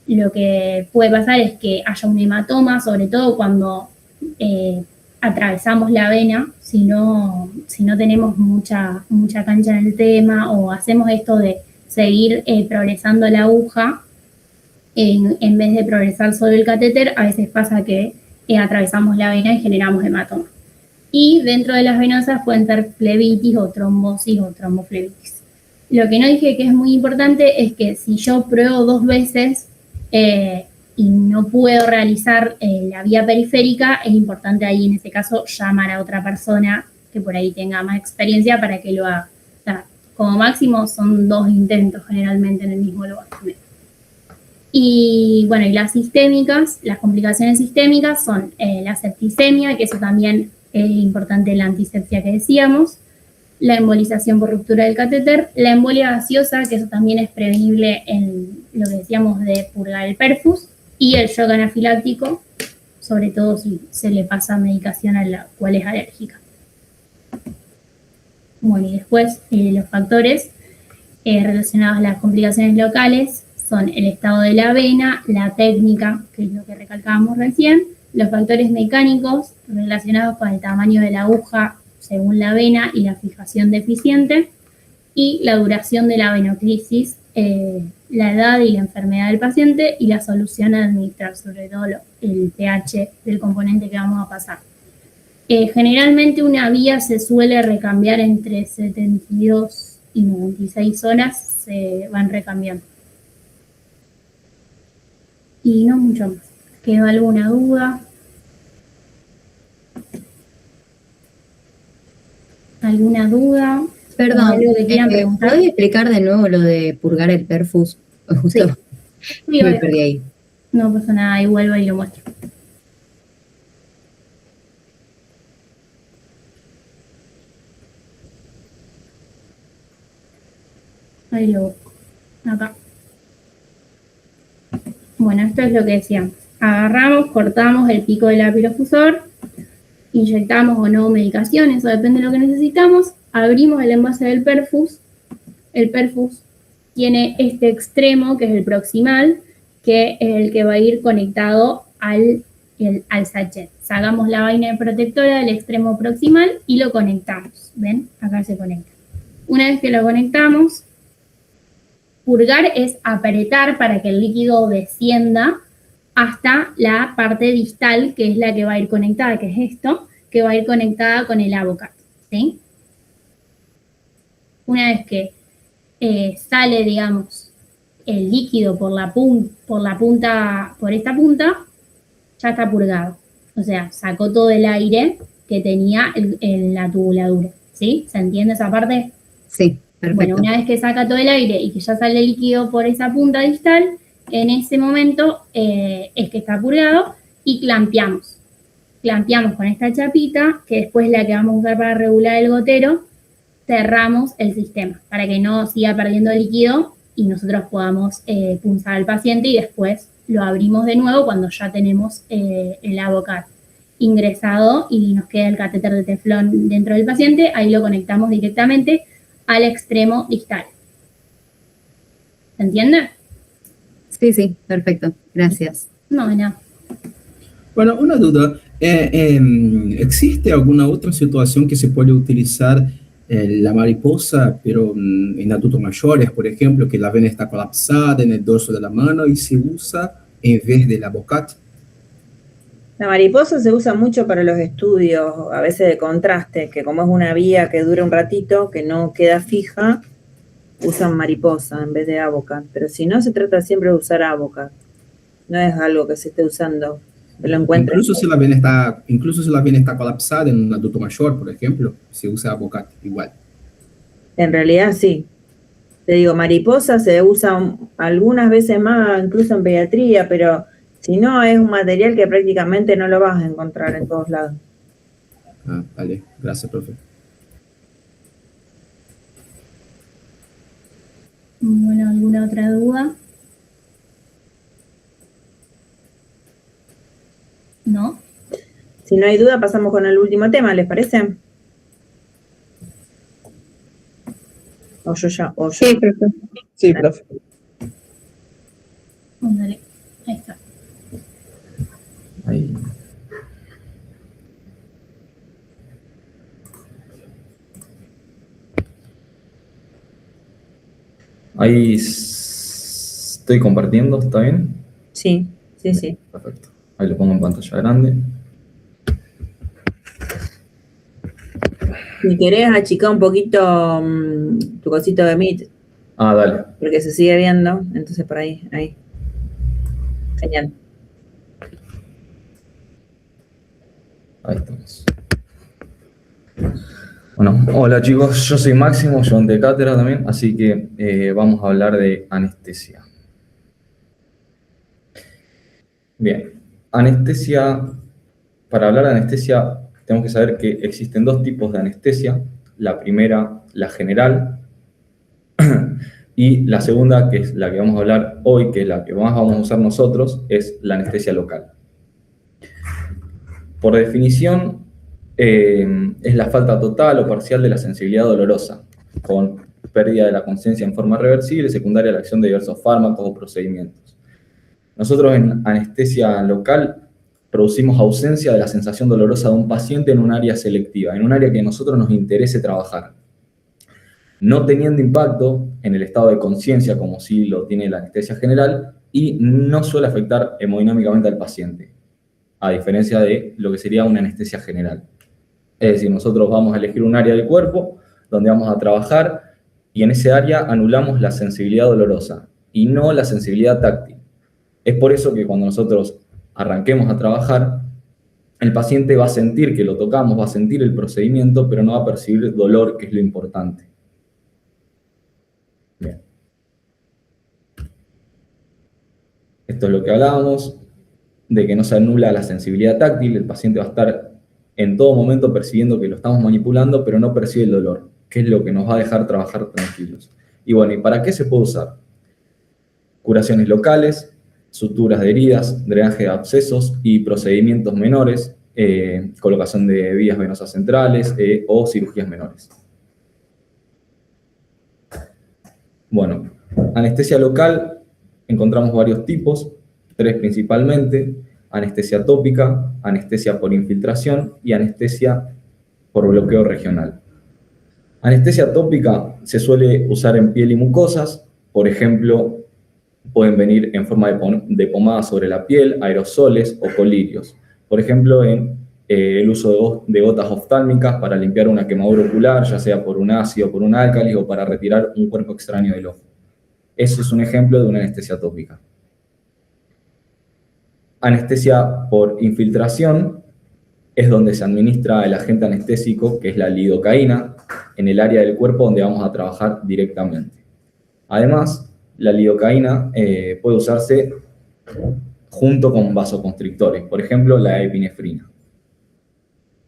lo que puede pasar es que haya un hematoma, sobre todo cuando atravesamos la vena, si no tenemos mucha cancha en el tema o hacemos esto de seguir progresando la aguja, en vez de progresar solo el catéter, a veces pasa que atravesamos la vena y generamos hematoma. Y dentro de las venosas pueden ser flebitis o trombosis o tromboflebitis. Lo que no dije que es muy importante es que si yo pruebo 2 veces y no puedo realizar la vía periférica, es importante ahí en ese caso llamar a otra persona que por ahí tenga más experiencia para que lo haga. O sea, como máximo son 2 intentos generalmente en el mismo lugar también. Y bueno, y las sistémicas, las complicaciones sistémicas son la septicemia, que eso también es importante en la antisepsia que decíamos, la embolización por ruptura del catéter, la embolia gaseosa, que eso también es prevenible en lo que decíamos de purgar el perfus, y el shock anafiláctico, sobre todo si se le pasa medicación a la cual es alérgica. Bueno, y después los factores relacionados a las complicaciones locales son el estado de la vena, la técnica, que es lo que recalcábamos recién, los factores mecánicos relacionados con el tamaño de la aguja según la vena y la fijación deficiente, y la duración de la venoclisis, la edad y la enfermedad del paciente y la solución a administrar, sobre todo el pH del componente que vamos a pasar. Generalmente una vía se suele recambiar entre 72 y 96 horas, se van recambiando. Y no mucho más. ¿Quedó alguna duda? ¿Alguna duda? Perdón, ¿Algo que quieran preguntar? ¿podés explicar de nuevo lo de purgar el perfus? Justo Sí, me perdí ahí. No pasa nada, ahí vuelvo y lo muestro. Ahí lo busco. Acá. Bueno, esto es lo que decíamos. Agarramos, cortamos el pico del apirofusor, inyectamos o no medicación, eso depende de lo que necesitamos. Abrimos el envase del perfus. El perfus tiene este extremo, que es el proximal, que es el que va a ir conectado al sachet. Sacamos la vaina protectora del extremo proximal y lo conectamos. ¿Ven? Acá se conecta. Una vez que lo conectamos, purgar es apretar para que el líquido descienda hasta la parte distal, que es la que va a ir conectada, que es esto, que va a ir conectada con el avocat, ¿sí? Una vez que sale, digamos, el líquido por esta punta, ya está purgado. O sea, sacó todo el aire que tenía en la tubuladura, ¿sí? ¿Se entiende esa parte? Sí, perfecto. Bueno, una vez que saca todo el aire y que ya sale el líquido por esa punta distal, en ese momento es que está purgado y clampeamos. Clampeamos con esta chapita, que después es la que vamos a usar para regular el gotero, cerramos el sistema para que no siga perdiendo líquido y nosotros podamos punzar al paciente y después lo abrimos de nuevo cuando ya tenemos el avocat ingresado y nos queda el catéter de teflón dentro del paciente. Ahí lo conectamos directamente al extremo distal. ¿Se entiende? Sí, sí, perfecto. Gracias. No, de nada. Bueno, una duda. ¿Existe alguna otra situación que se puede utilizar la mariposa, pero en adultos mayores, por ejemplo, que la vena está colapsada en el dorso de la mano y se usa en vez del avocat? La mariposa se usa mucho para los estudios, a veces de contraste, que como es una vía que dura un ratito, que no queda fija, usan mariposa en vez de avocat. Pero si no, se trata siempre de usar avocat. No es algo que se esté usando, que lo encuentres. Incluso si la vena está colapsada en un adulto mayor, por ejemplo, se usa avocat igual. En realidad sí. Te digo, mariposa se usa algunas veces más, incluso en pediatría, pero si no, es un material que prácticamente no lo vas a encontrar en todos lados. Ah, vale. Gracias, profe. Bueno, ¿alguna otra duda? ¿No? Si no hay duda, pasamos con el último tema, ¿les parece? O yo ya, o yo. Sí, profe. Sí, profe. Ándale, ahí está. Ahí. Ahí estoy compartiendo, ¿está bien? Sí, sí, sí. Perfecto. Ahí lo pongo en pantalla grande. Si querés achicar un poquito tu cosito de Meet, Ah, dale. porque se sigue viendo, entonces por ahí. Genial. Ahí estamos. Bueno, hola chicos, yo soy Máximo, yo de cátedra también, así que vamos a hablar de anestesia. Bien, anestesia, para hablar de anestesia tenemos que saber que existen dos tipos de anestesia. La primera, la general, y la segunda, que es la que vamos a hablar hoy, que es la que más vamos a usar nosotros, es la anestesia local. Por definición, es la falta total o parcial de la sensibilidad dolorosa, con pérdida de la conciencia en forma reversible, secundaria a la acción de diversos fármacos o procedimientos. Nosotros en anestesia local producimos ausencia de la sensación dolorosa de un paciente en un área selectiva, en un área que a nosotros nos interese trabajar, no teniendo impacto en el estado de conciencia como sí lo tiene la anestesia general y no suele afectar hemodinámicamente al paciente, a diferencia de lo que sería una anestesia general. Es decir, nosotros vamos a elegir un área del cuerpo donde vamos a trabajar y en ese área anulamos la sensibilidad dolorosa y no la sensibilidad táctil. Es por eso que cuando nosotros arranquemos a trabajar, el paciente va a sentir que lo tocamos, va a sentir el procedimiento, pero no va a percibir dolor, que es lo importante. Bien. Esto es lo que hablábamos, de que no se anula la sensibilidad táctil, el paciente va a estar en todo momento percibiendo que lo estamos manipulando, pero no percibe el dolor, que es lo que nos va a dejar trabajar tranquilos. Y bueno, ¿y para qué se puede usar? Curaciones locales, suturas de heridas, drenaje de abscesos y procedimientos menores, colocación de vías venosas centrales o cirugías menores. Bueno, anestesia local, encontramos varios tipos, 3 principalmente: anestesia tópica, anestesia por infiltración y anestesia por bloqueo regional. Anestesia tópica se suele usar en piel y mucosas, por ejemplo, pueden venir en forma de pomada sobre la piel, aerosoles o colirios. Por ejemplo, en el uso de gotas oftálmicas para limpiar una quemadura ocular, ya sea por un ácido, por un álcali o para retirar un cuerpo extraño del ojo. Eso es un ejemplo de una anestesia tópica. Anestesia por infiltración es donde se administra el agente anestésico, que es la lidocaína, en el área del cuerpo donde vamos a trabajar directamente. Además, la lidocaína puede usarse junto con vasoconstrictores, por ejemplo, la epinefrina.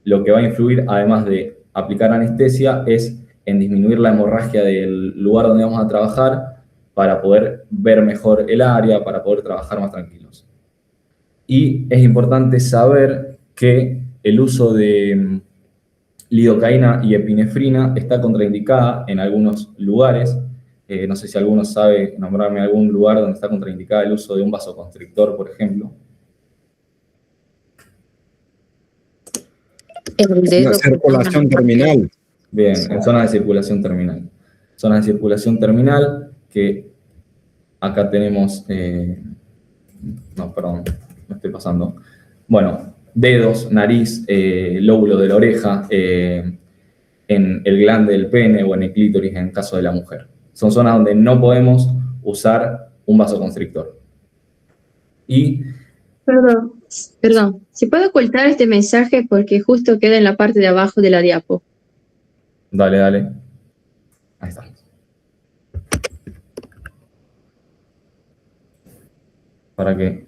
Lo que va a influir, además de aplicar anestesia, es en disminuir la hemorragia del lugar donde vamos a trabajar para poder ver mejor el área, para poder trabajar más tranquilos. Y es importante saber que el uso de lidocaína y epinefrina está contraindicada en algunos lugares. No sé si alguno sabe nombrarme algún lugar donde está contraindicado el uso de un vasoconstrictor, por ejemplo. La circulación terminal. Bien, en zonas de circulación terminal. Zonas de circulación terminal que acá tenemos... no, perdón, me estoy pasando. Bueno, dedos, nariz, lóbulo de la oreja, en el glande del pene o en el clítoris en caso de la mujer. Son zonas donde no podemos usar un vasoconstrictor. Y... Perdón. ¿Se puede ocultar este mensaje porque justo queda en la parte de abajo de la diapo? Dale. Ahí está. ¿Para qué?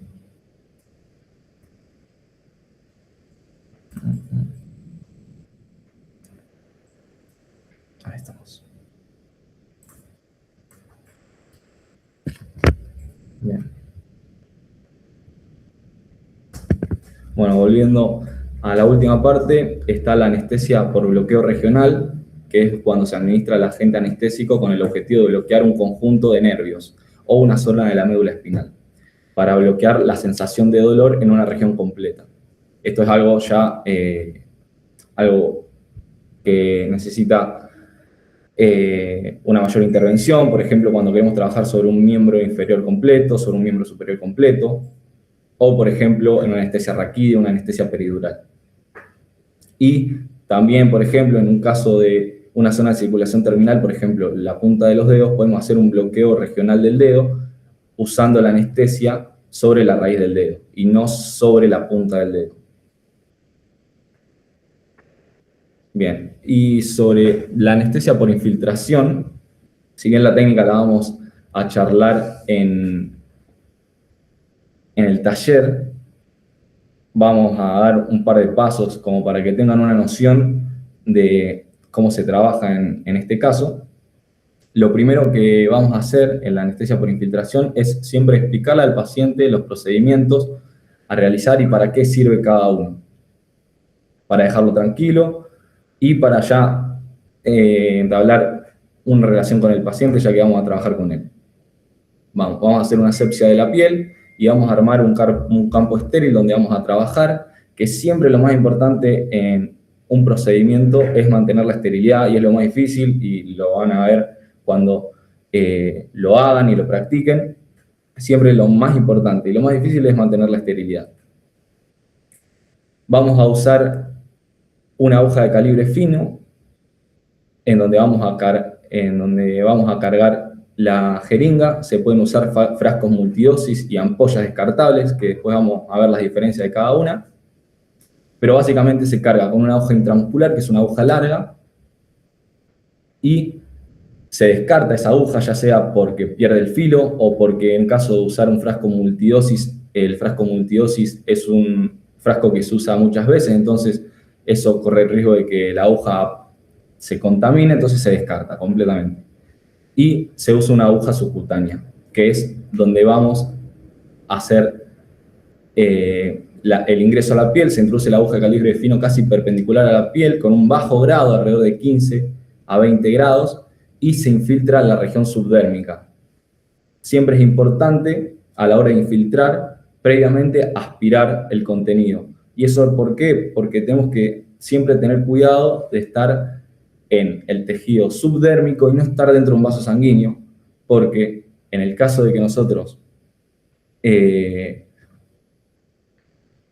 Ahí estamos. Bien. Bueno, volviendo a la última parte, está la anestesia por bloqueo regional, que es cuando se administra el agente anestésico con el objetivo de bloquear un conjunto de nervios o una zona de la médula espinal, para bloquear la sensación de dolor en una región completa. Esto es algo ya, algo que necesita una mayor intervención, por ejemplo, cuando queremos trabajar sobre un miembro inferior completo, sobre un miembro superior completo, o por ejemplo, en una anestesia raquídea, una anestesia peridural. Y también, por ejemplo, en un caso de una zona de circulación terminal, por ejemplo, la punta de los dedos, podemos hacer un bloqueo regional del dedo usando la anestesia sobre la raíz del dedo y no sobre la punta del dedo. Bien, y sobre la anestesia por infiltración, si bien la técnica la vamos a charlar en el taller, vamos a dar un par de pasos como para que tengan una noción de cómo se trabaja en este caso. Lo primero que vamos a hacer en la anestesia por infiltración es siempre explicarle al paciente los procedimientos a realizar y para qué sirve cada uno. Para dejarlo tranquilo y para ya entablar una relación con el paciente, ya que vamos a trabajar con él. Vamos a hacer una asepsia de la piel y vamos a armar un campo estéril donde vamos a trabajar, que siempre lo más importante en un procedimiento es mantener la esterilidad y es lo más difícil y lo van a ver cuando lo hagan y lo practiquen. Siempre lo más importante y lo más difícil es mantener la esterilidad. Vamos a usar una aguja de calibre fino en donde vamos a cargar la jeringa. Se pueden usar frascos multidosis y ampollas descartables, que después vamos a ver las diferencias de cada una. Pero básicamente se carga con una aguja intramuscular, que es una aguja larga, y se descarta esa aguja, ya sea porque pierde el filo o porque en caso de usar un frasco multidosis, el frasco multidosis es un frasco que se usa muchas veces, entonces eso corre el riesgo de que la aguja se contamine, entonces se descarta completamente. Y se usa una aguja subcutánea, que es donde vamos a hacer el ingreso a la piel. Se introduce la aguja de calibre fino casi perpendicular a la piel, con un bajo grado, alrededor de 15 a 20 grados, y se infiltra la región subdérmica. Siempre es importante, a la hora de infiltrar, previamente aspirar el contenido. ¿Y eso por qué? Porque tenemos que siempre tener cuidado de estar en el tejido subdérmico y no estar dentro de un vaso sanguíneo, porque en el caso de que nosotros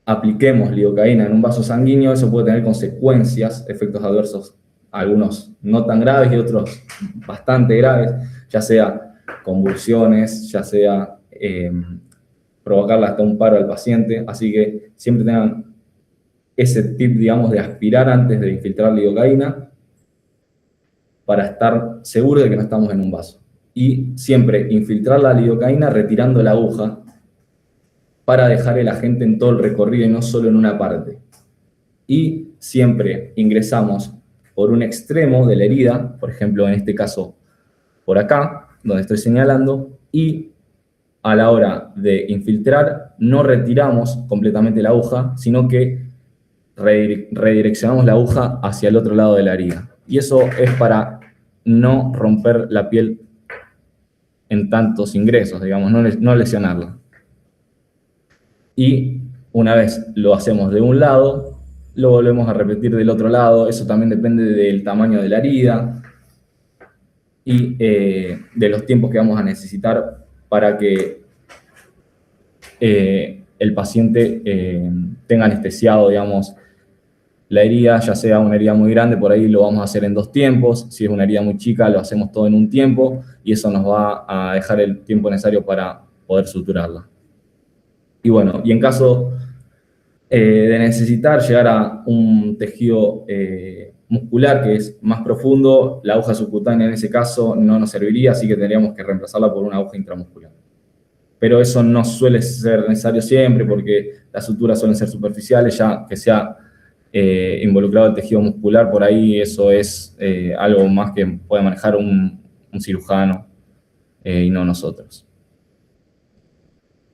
apliquemos lidocaína en un vaso sanguíneo, eso puede tener consecuencias, efectos adversos, algunos no tan graves y otros bastante graves, ya sea convulsiones, ya sea provocarle hasta un paro al paciente. Así que siempre tengan ese tip, digamos, de aspirar antes de infiltrar lidocaína para estar seguros de que no estamos en un vaso. Y siempre infiltrar la lidocaína retirando la aguja para dejar el agente en todo el recorrido y no solo en una parte. Y siempre ingresamos por un extremo de la herida, por ejemplo, en este caso, por acá, donde estoy señalando, y a la hora de infiltrar no retiramos completamente la aguja, sino que redireccionamos la aguja hacia el otro lado de la herida. Y eso es para no romper la piel en tantos ingresos, digamos, no lesionarla. Y una vez lo hacemos de un lado, lo volvemos a repetir del otro lado. Eso también depende del tamaño de la herida y de los tiempos que vamos a necesitar para que el paciente tenga anestesiado, digamos, la herida, ya sea una herida muy grande, por ahí lo vamos a hacer en 2 tiempos. Si es una herida muy chica, lo hacemos todo en un tiempo y eso nos va a dejar el tiempo necesario para poder suturarla. Y bueno, y en caso de necesitar llegar a un tejido muscular que es más profundo, la aguja subcutánea en ese caso no nos serviría, así que tendríamos que reemplazarla por una aguja intramuscular. Pero eso no suele ser necesario siempre porque las suturas suelen ser superficiales, ya que sea involucrado el tejido muscular, por ahí eso es algo más que puede manejar un cirujano y no nosotros.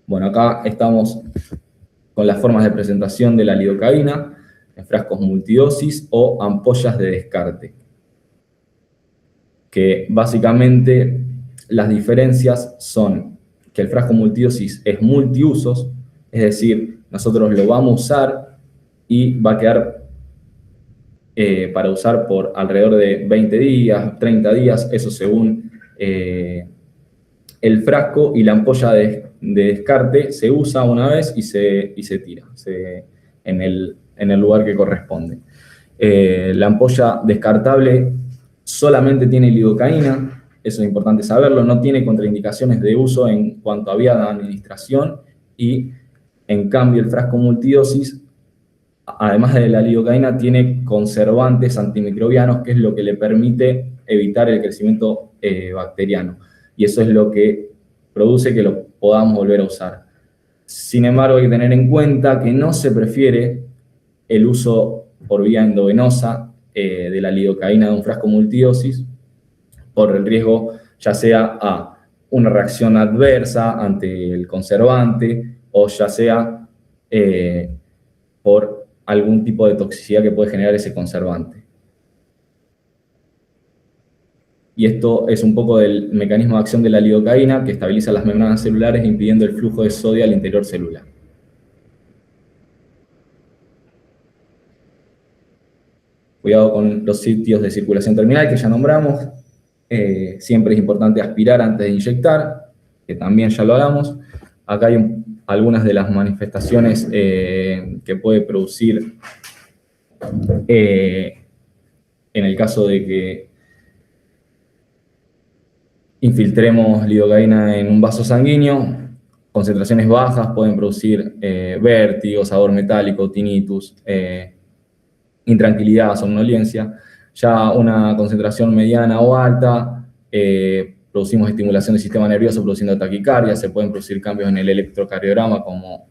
Bueno, acá estamos con las formas de presentación de la lidocaína, en frascos multidosis o ampollas de descarte. Que básicamente las diferencias son que el frasco multidosis es multiusos, es decir, nosotros lo vamos a usar y va a quedar para usar por alrededor de 20 días, 30 días, eso según el frasco, y la ampolla de descarte se usa una vez y se tira en el lugar que corresponde. La ampolla descartable solamente tiene lidocaína, eso es importante saberlo, no tiene contraindicaciones de uso en cuanto a vía de administración, y en cambio el frasco multidosis, además de la lidocaína, tiene conservantes antimicrobianos, que es lo que le permite evitar el crecimiento bacteriano. Y eso es lo que produce que lo podamos volver a usar. Sin embargo, hay que tener en cuenta que no se prefiere el uso por vía endovenosa de la lidocaína de un frasco multidosis por el riesgo ya sea a una reacción adversa ante el conservante o ya sea por algún tipo de toxicidad que puede generar ese conservante. Y esto es un poco del mecanismo de acción de la lidocaína que estabiliza las membranas celulares impidiendo el flujo de sodio al interior celular. Cuidado con los sitios de circulación terminal que ya nombramos. Siempre es importante aspirar antes de inyectar, que también ya lo hablamos. Acá hay algunas de las manifestaciones que puede producir en el caso de que infiltremos lidocaína en un vaso sanguíneo. Concentraciones bajas pueden producir vértigo, sabor metálico, tinnitus, intranquilidad, somnolencia. Ya una concentración mediana o alta, producimos estimulación del sistema nervioso produciendo taquicardia, se pueden producir cambios en el electrocardiograma como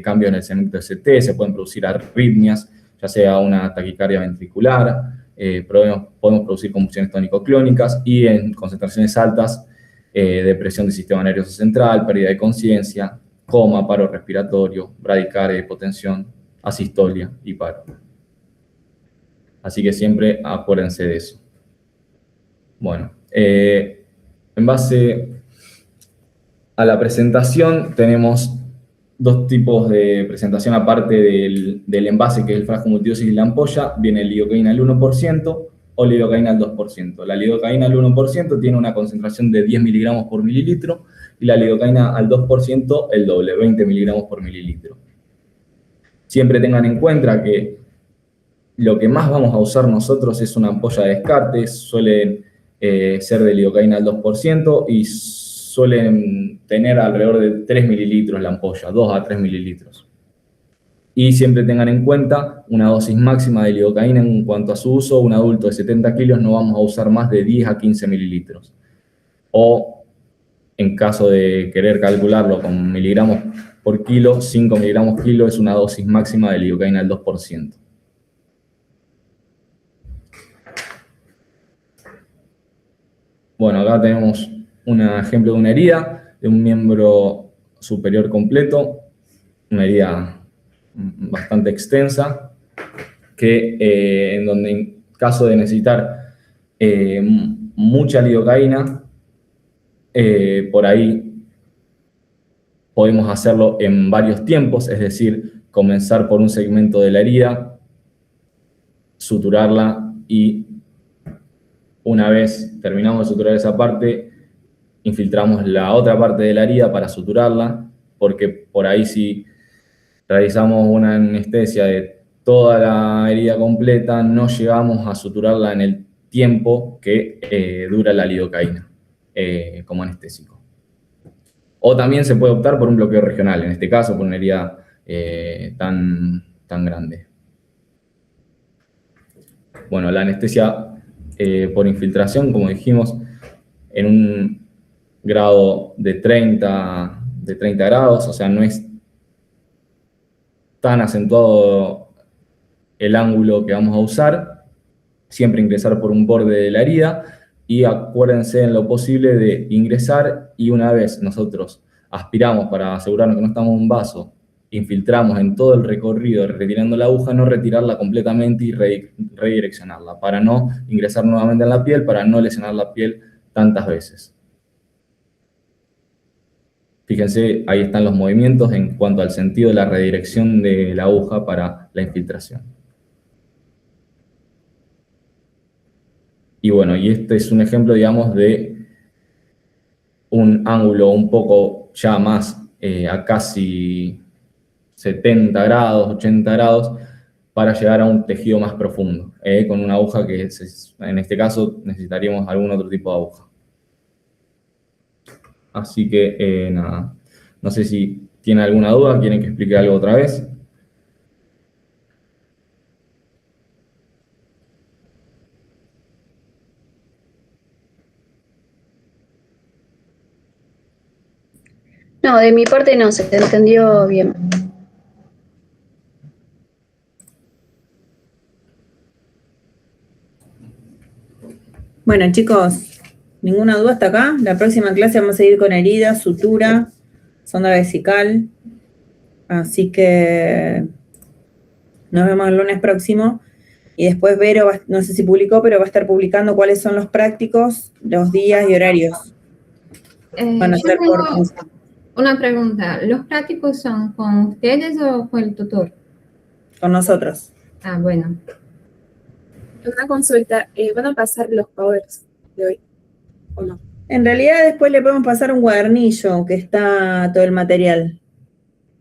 cambios en el segmento CT, se pueden producir arritmias, ya sea una taquicardia ventricular, podemos producir convulsiones tónico-clónicas y en concentraciones altas, depresión del sistema nervioso central, pérdida de conciencia, coma, paro respiratorio, bradicardia, hipotensión, asistolia y paro. Así que siempre acuérdense de eso. Bueno, en base a la presentación tenemos dos tipos de presentación aparte del envase, que es el frasco multidosis y la ampolla. Viene lidocaína al 1% o lidocaína al 2%. La lidocaína al 1% tiene una concentración de 10 miligramos por mililitro y la lidocaína al 2% el doble, 20 miligramos por mililitro. Siempre tengan en cuenta que lo que más vamos a usar nosotros es una ampolla de descarte, suelen ser de lidocaína al 2% y suelen tener alrededor de 3 mililitros la ampolla, 2 a 3 mililitros. Y siempre tengan en cuenta una dosis máxima de lidocaína en cuanto a su uso. Un adulto de 70 kilos no vamos a usar más de 10 a 15 mililitros. O en caso de querer calcularlo con miligramos por kilo, 5 miligramos kilo es una dosis máxima de lidocaína al 2%. Bueno, acá tenemos un ejemplo de una herida de un miembro superior completo, una herida bastante extensa, que en donde en caso de necesitar mucha lidocaína, por ahí podemos hacerlo en varios tiempos, es decir, comenzar por un segmento de la herida, suturarla y una vez terminamos de suturar esa parte, infiltramos la otra parte de la herida para suturarla, porque por ahí si realizamos una anestesia de toda la herida completa, no llegamos a suturarla en el tiempo que dura la lidocaína como anestésico. O también se puede optar por un bloqueo regional, en este caso por una herida tan grande. Bueno, la anestesia por infiltración, como dijimos, en un grado de 30 grados, o sea, no es tan acentuado el ángulo que vamos a usar. Siempre ingresar por un borde de la herida y acuérdense en lo posible de ingresar y una vez nosotros aspiramos para asegurarnos que no estamos en un vaso, infiltramos en todo el recorrido retirando la aguja, no retirarla completamente y redireccionarla para no ingresar nuevamente en la piel, para no lesionar la piel tantas veces. Fíjense, ahí están los movimientos en cuanto al sentido de la redirección de la aguja para la infiltración. Y bueno, y este es un ejemplo, digamos, de un ángulo un poco ya más a casi 70 grados, 80 grados, para llegar a un tejido más profundo, con una aguja que en este caso necesitaríamos algún otro tipo de aguja. Así que nada, no sé si tienen alguna duda, quieren que explique algo otra vez. No, de mi parte no, se entendió bien. Bueno, chicos, ninguna duda hasta acá. La próxima clase vamos a seguir con heridas, sutura, sonda vesical. Así que nos vemos el lunes próximo. Y después Vero, no sé si publicó, pero va a estar publicando cuáles son los prácticos, los días y horarios. Van a ser por... Una pregunta, ¿los prácticos son con ustedes o con el tutor? Con nosotros. Ah, bueno. Una consulta, ¿van a pasar los powers de hoy o no? En realidad después le podemos pasar un cuadernillo que está todo el material.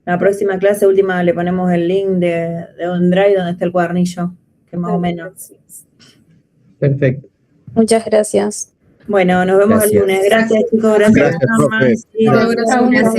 La próxima clase última le ponemos el link de OneDrive donde está el cuadernillo, que más o menos. Perfecto. Muchas gracias. Bueno, nos vemos el lunes. Gracias, chicos. Gracias. Gracias, profe. Sí, gracias. Gracias.